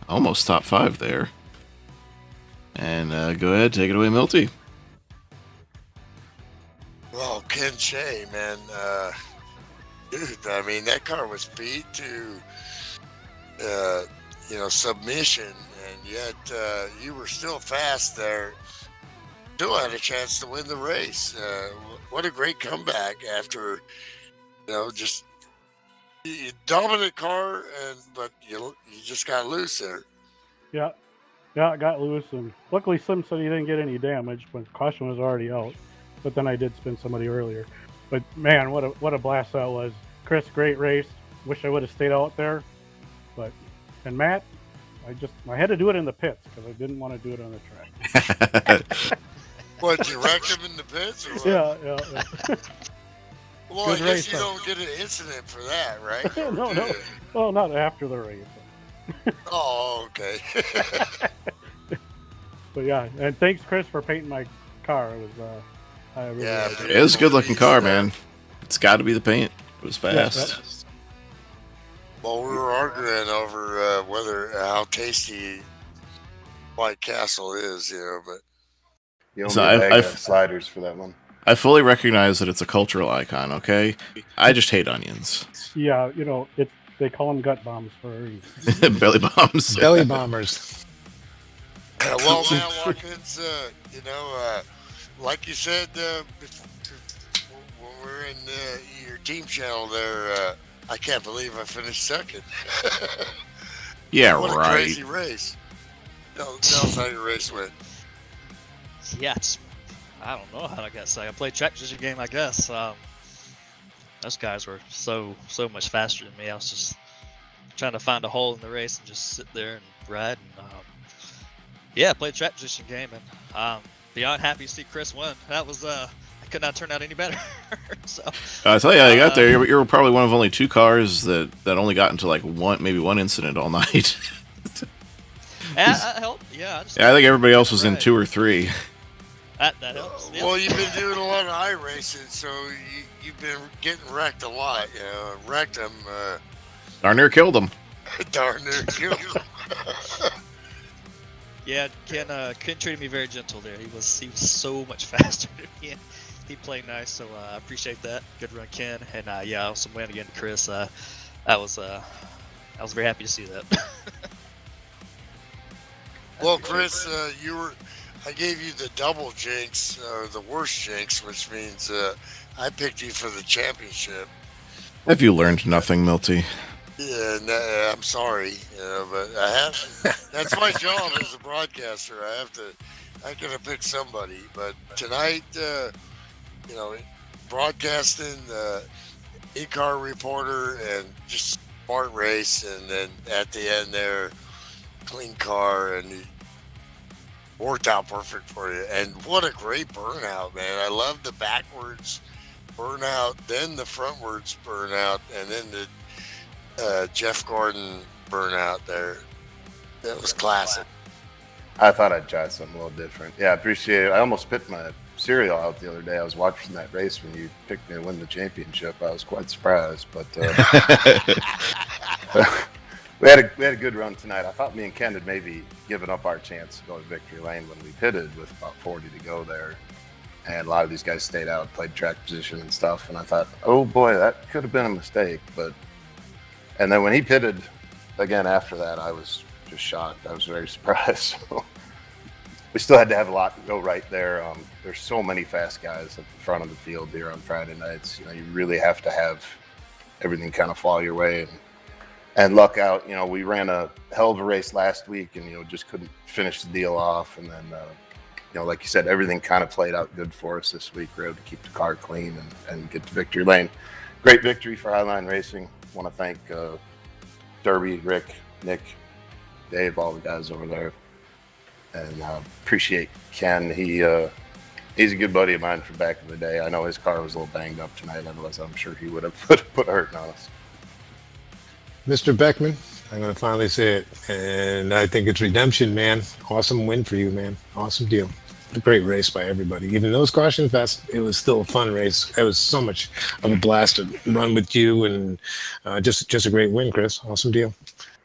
almost top 5 there. And go ahead, take it away, Milty. Well, Ken Shea, man, dude, I mean, that car was beat to, submission, and yet you were still fast there. Still had a chance to win the race. What a great comeback after, just dominant car, but you just got loose there. Yeah, it got loose, and luckily Slim said he didn't get any damage, but caution was already out. But then I did spin somebody earlier. But man, what a blast that was. Chris, great race. Wish I would have stayed out there. And Matt, I had to do it in the pits because I didn't want to do it on the track. What, you wrecked him in the pits? Or what? Yeah. Well, Good I race, guess you don't get an incident for that, right? No. Well, not after the race. Oh, okay. But yeah, and thanks, Chris, for painting my car. It was, I really liked it. It is a good looking car, man. It's got to be the paint. It was fast. Well, we were arguing over how tasty White Castle is, but You only So bag sliders for that one. I fully recognize that it's a cultural icon, okay? I just hate onions. Yeah, they call them gut bombs for a reason. Belly bombs. Belly bombers. well, Matt Watkins, like you said when we're in your team channel there, I can't believe I finished second. Yeah, what right. a crazy race. Tell us how your race went. Yeah, I don't know how I got second. I played track position game, I guess. Those guys were so much faster than me. I was just trying to find a hole in the race and just sit there and ride. And, I played track position game, and beyond happy to see Chris win. That was I could not turn out any better. So I tell you how you got there. You were probably one of only 2 cars that only got into like maybe one incident all night. that helped. Yeah. I think everybody else was in 2 or 3. That helps. Yeah. Well, you've been doing a lot of iRacing, so you've been getting wrecked a lot. Wrecked them. Darn near killed them. Darn near killed them. Yeah, Ken treated me very gentle there. He was so much faster than me. And he played nice, so I appreciate that. Good run, Ken. And also win again to Chris. I was very happy to see that. Well, Chris, I gave you the double jinx, or the worst jinx, which means I picked you for the championship. Have you learned nothing, Milty? Yeah, no, I'm sorry, but I have. That's my job as a broadcaster. I gotta pick somebody. But tonight, broadcasting, in-car reporter, and just smart race, and then at the end there, clean car, and worked out perfect for you. And what a great burnout, man. I love the backwards burnout, then the frontwards burnout, and then the Jeff Gordon burnout there. That was classic. I thought I'd try something a little different. Yeah, I appreciate it. I almost spit my cereal out the other day. I was watching that race when you picked me to win the championship. I was quite surprised, but we had a good run tonight. I thought me and Ken had maybe given up our chance to go to victory lane when we pitted with about 40 to go there. And a lot of these guys stayed out, played track position and stuff. And I thought, oh boy, that could have been a mistake. And then when he pitted again after that, I was just shocked. I was very surprised. So we still had to have a lot go right there. There's so many fast guys at the front of the field here on Friday nights. You really have to have everything kind of fall your way and luck out. We ran a hell of a race last week and just couldn't finish the deal off. And then like you said, everything kind of played out good for us this week. We were able to keep the car clean and get to victory lane. Great victory for Highline Racing. Want to thank Derby, Rick, Nick, Dave, all the guys over there, and appreciate Ken. He's a good buddy of mine from back in the day. I know his car was a little banged up tonight, otherwise I'm sure he would have put a hurting on us. Mr. Beckman, I'm going to finally say it, and I think it's redemption, man. Awesome win for you, man. Awesome deal. A great race by everybody. Even those cautions, it was still a fun race. It was so much of a blast to run with you, and just a great win, Chris. Awesome deal.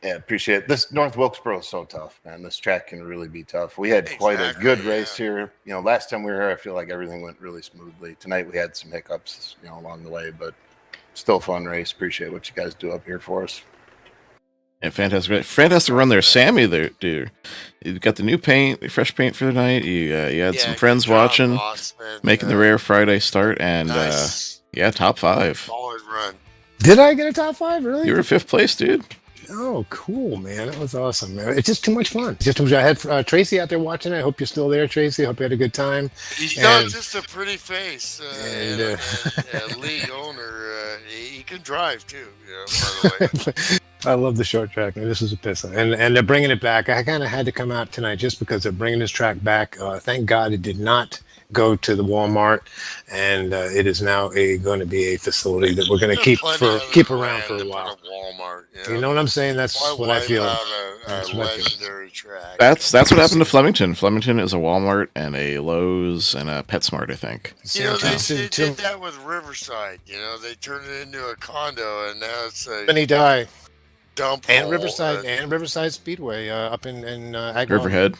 Yeah, appreciate it. This North Wilkesboro is so tough, man. This track can really be tough. We had quite a good race here. Last time we were here, I feel like everything went really smoothly. Tonight we had some hiccups, along the way, but still a fun race. Appreciate what you guys do up here for us. Yeah, fantastic run there, Sammy. There, dude. You got the new paint, fresh paint for the night. You had some friends watching, making the rare Friday start, and nice. Top 5. Solid run. Did I get a top 5? Really? You were 5th place, dude. Oh, cool, man. That was awesome, man. It's just too much fun. I had Tracy out there watching. I hope you're still there, Tracy. I hope you had a good time. He's not just a pretty face. And league owner, he can drive too, by the way. I love the short track. Man. This is a pisser. And they're bringing it back. I kind of had to come out tonight just because they're bringing this track back. Thank God it did not go to the Walmart, and it is now going to be a facility that we're going to keep around for a while. Walmart, you know what I'm saying? That's what I feel. That's legendary track. That's what happened to Flemington. Flemington is a Walmart and a Lowe's and a PetSmart, I think. They did that with Riverside. They turned it into a condo, and now it's a Benny Die dump. And Riverside Speedway up in Riverhead,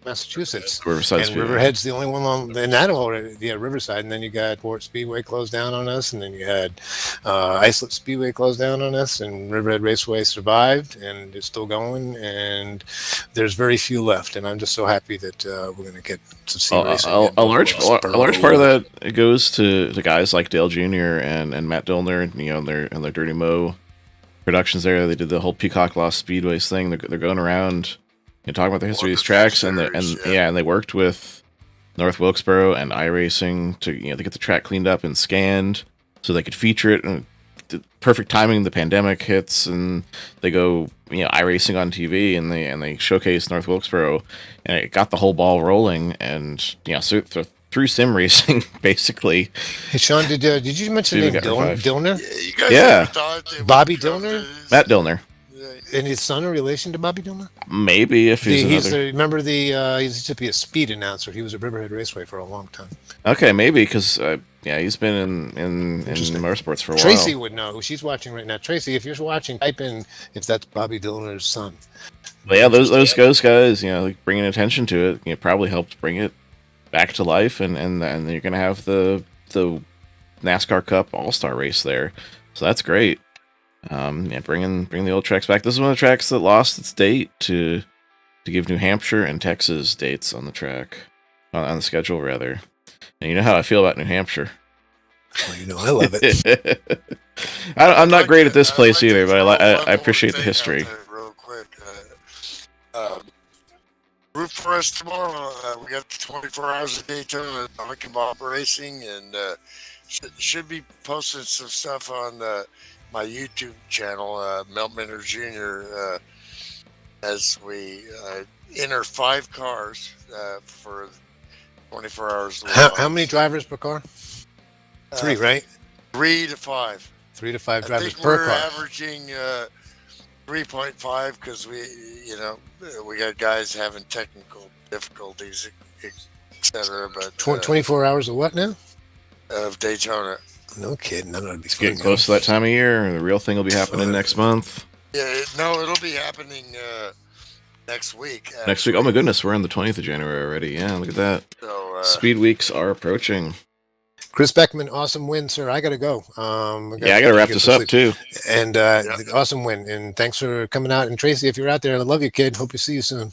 Massachusetts. Riverside Speedway. Riverhead's the only one in that whole Riverside, and then you got Port Speedway closed down on us, and then you had Islip Speedway closed down on us, and Riverhead Raceway survived and it's still going, and there's very few left, and I'm just so happy that we're going to get to see racing. A large part of that goes to the guys like Dale Jr. and Matt Dillner, and their Dirty Mo productions there. They did the whole Peacock Lost Speedways thing. They're going around talking about the history of these tracks, and they worked with North Wilkesboro and iRacing to get the track cleaned up and scanned so they could feature it. And perfect timing, the pandemic hits, and they go iRacing on TV, and they showcase North Wilkesboro, and it got the whole ball rolling. And so through sim racing, basically. Hey, Sean, did you mention the name Dillner? Yeah. Bobby Dillner? Matt Dillner. And his son in relation to Bobby Dillner? Maybe if he's remember he used to be a speed announcer. He was at Riverhead Raceway for a long time. Okay, maybe because he's been in motorsports for a while. Tracy would know. She's watching right now. Tracy, if you're watching, type in if that's Bobby Dillner's son. But yeah, those ghost guys, bringing attention to it, probably helped bring it back to life, and you're gonna have the NASCAR Cup All-Star race there, so that's great. Bring the old tracks back. This is one of the tracks that lost its date to give New Hampshire and Texas dates on the track, on the schedule rather. And you know how I feel about New Hampshire. Well, I love it. I'm not great at this place either, but I appreciate the history. Real quick, root for us tomorrow. We got the 24 hours a day tournament on Bob Racing, and should be posting some stuff on my YouTube channel, Melt Minter Jr. as we enter 5 cars for 24 hours. How many drivers per car? 3, right? 3 to 5. 3 to 5 I drivers think per we're car. averaging 3.5 because we got guys having technical difficulties, etc. But 24 hours of what now? Of Daytona. No kidding. None of these Getting close to that time of year. The real thing will be happening next month. Yeah, no, it'll be happening next week. Actually. Next week. Oh my goodness, we're on the 20th of January already. Yeah, look at that. So, Speed weeks are approaching. Chris Beckman, awesome win, sir. I got to go. I got to wrap this up too. And awesome win. And thanks for coming out. And Tracy, if you're out there, I love you, kid. Hope to see you soon.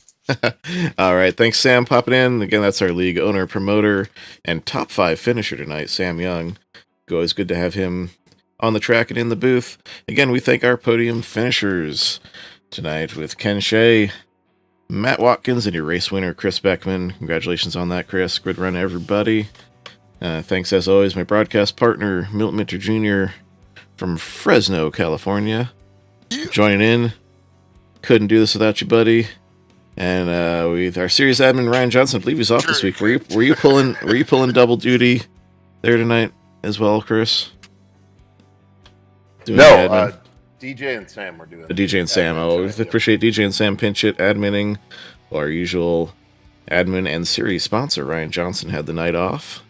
All right. Thanks, Sam, popping in. Again, that's our league owner, promoter, and top 5 finisher tonight, Sam Young. Always good to have him on the track and in the booth. Again, we thank our podium finishers tonight with Ken Shea, Matt Watkins, and your race winner, Chris Beckman. Congratulations on that, Chris. Good run, everybody. Thanks, as always, my broadcast partner, Milton Minter Jr. from Fresno, California, joining in. Couldn't do this without you, buddy. And with our series admin, Ryan Johnson, I believe he's off this week. Were you pulling double duty there tonight as well, Chris? No, DJ and Sam were doing the DJ and Sam. Oh, we appreciate DJ and Sam pinch it, adminning. Our usual admin and series sponsor, Ryan Johnson, had the night off.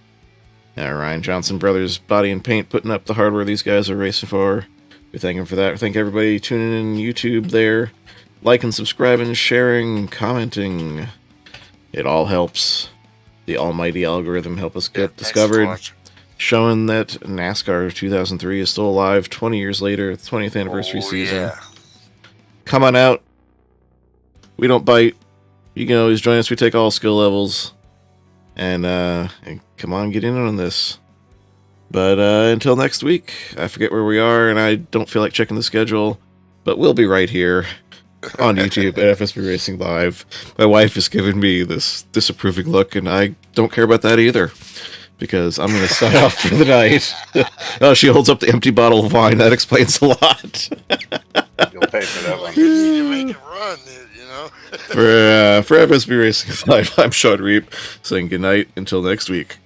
Ryan Johnson Brothers Body and Paint putting up the hardware these guys are racing for. We thank them for that. We thank everybody tuning in YouTube there. Liking, subscribing, sharing, commenting. It all helps. The almighty algorithm help us get discovered. Showing that NASCAR 2003 is still alive 20 years later, 20th anniversary season. Yeah. Come on out. We don't bite. You can always join us. We take all skill levels. And come on, get in on this. But until next week, I forget where we are, and I don't feel like checking the schedule. But we'll be right here on YouTube at FSB Racing Live. My wife is giving me this disapproving look, and I don't care about that either. Because I'm going to sign off for the night. Oh, she holds up the empty bottle of wine. That explains a lot. You'll pay for that one. You need to make it run, you know. For FSB Racing Live, I'm Sean Reap, saying good night until next week.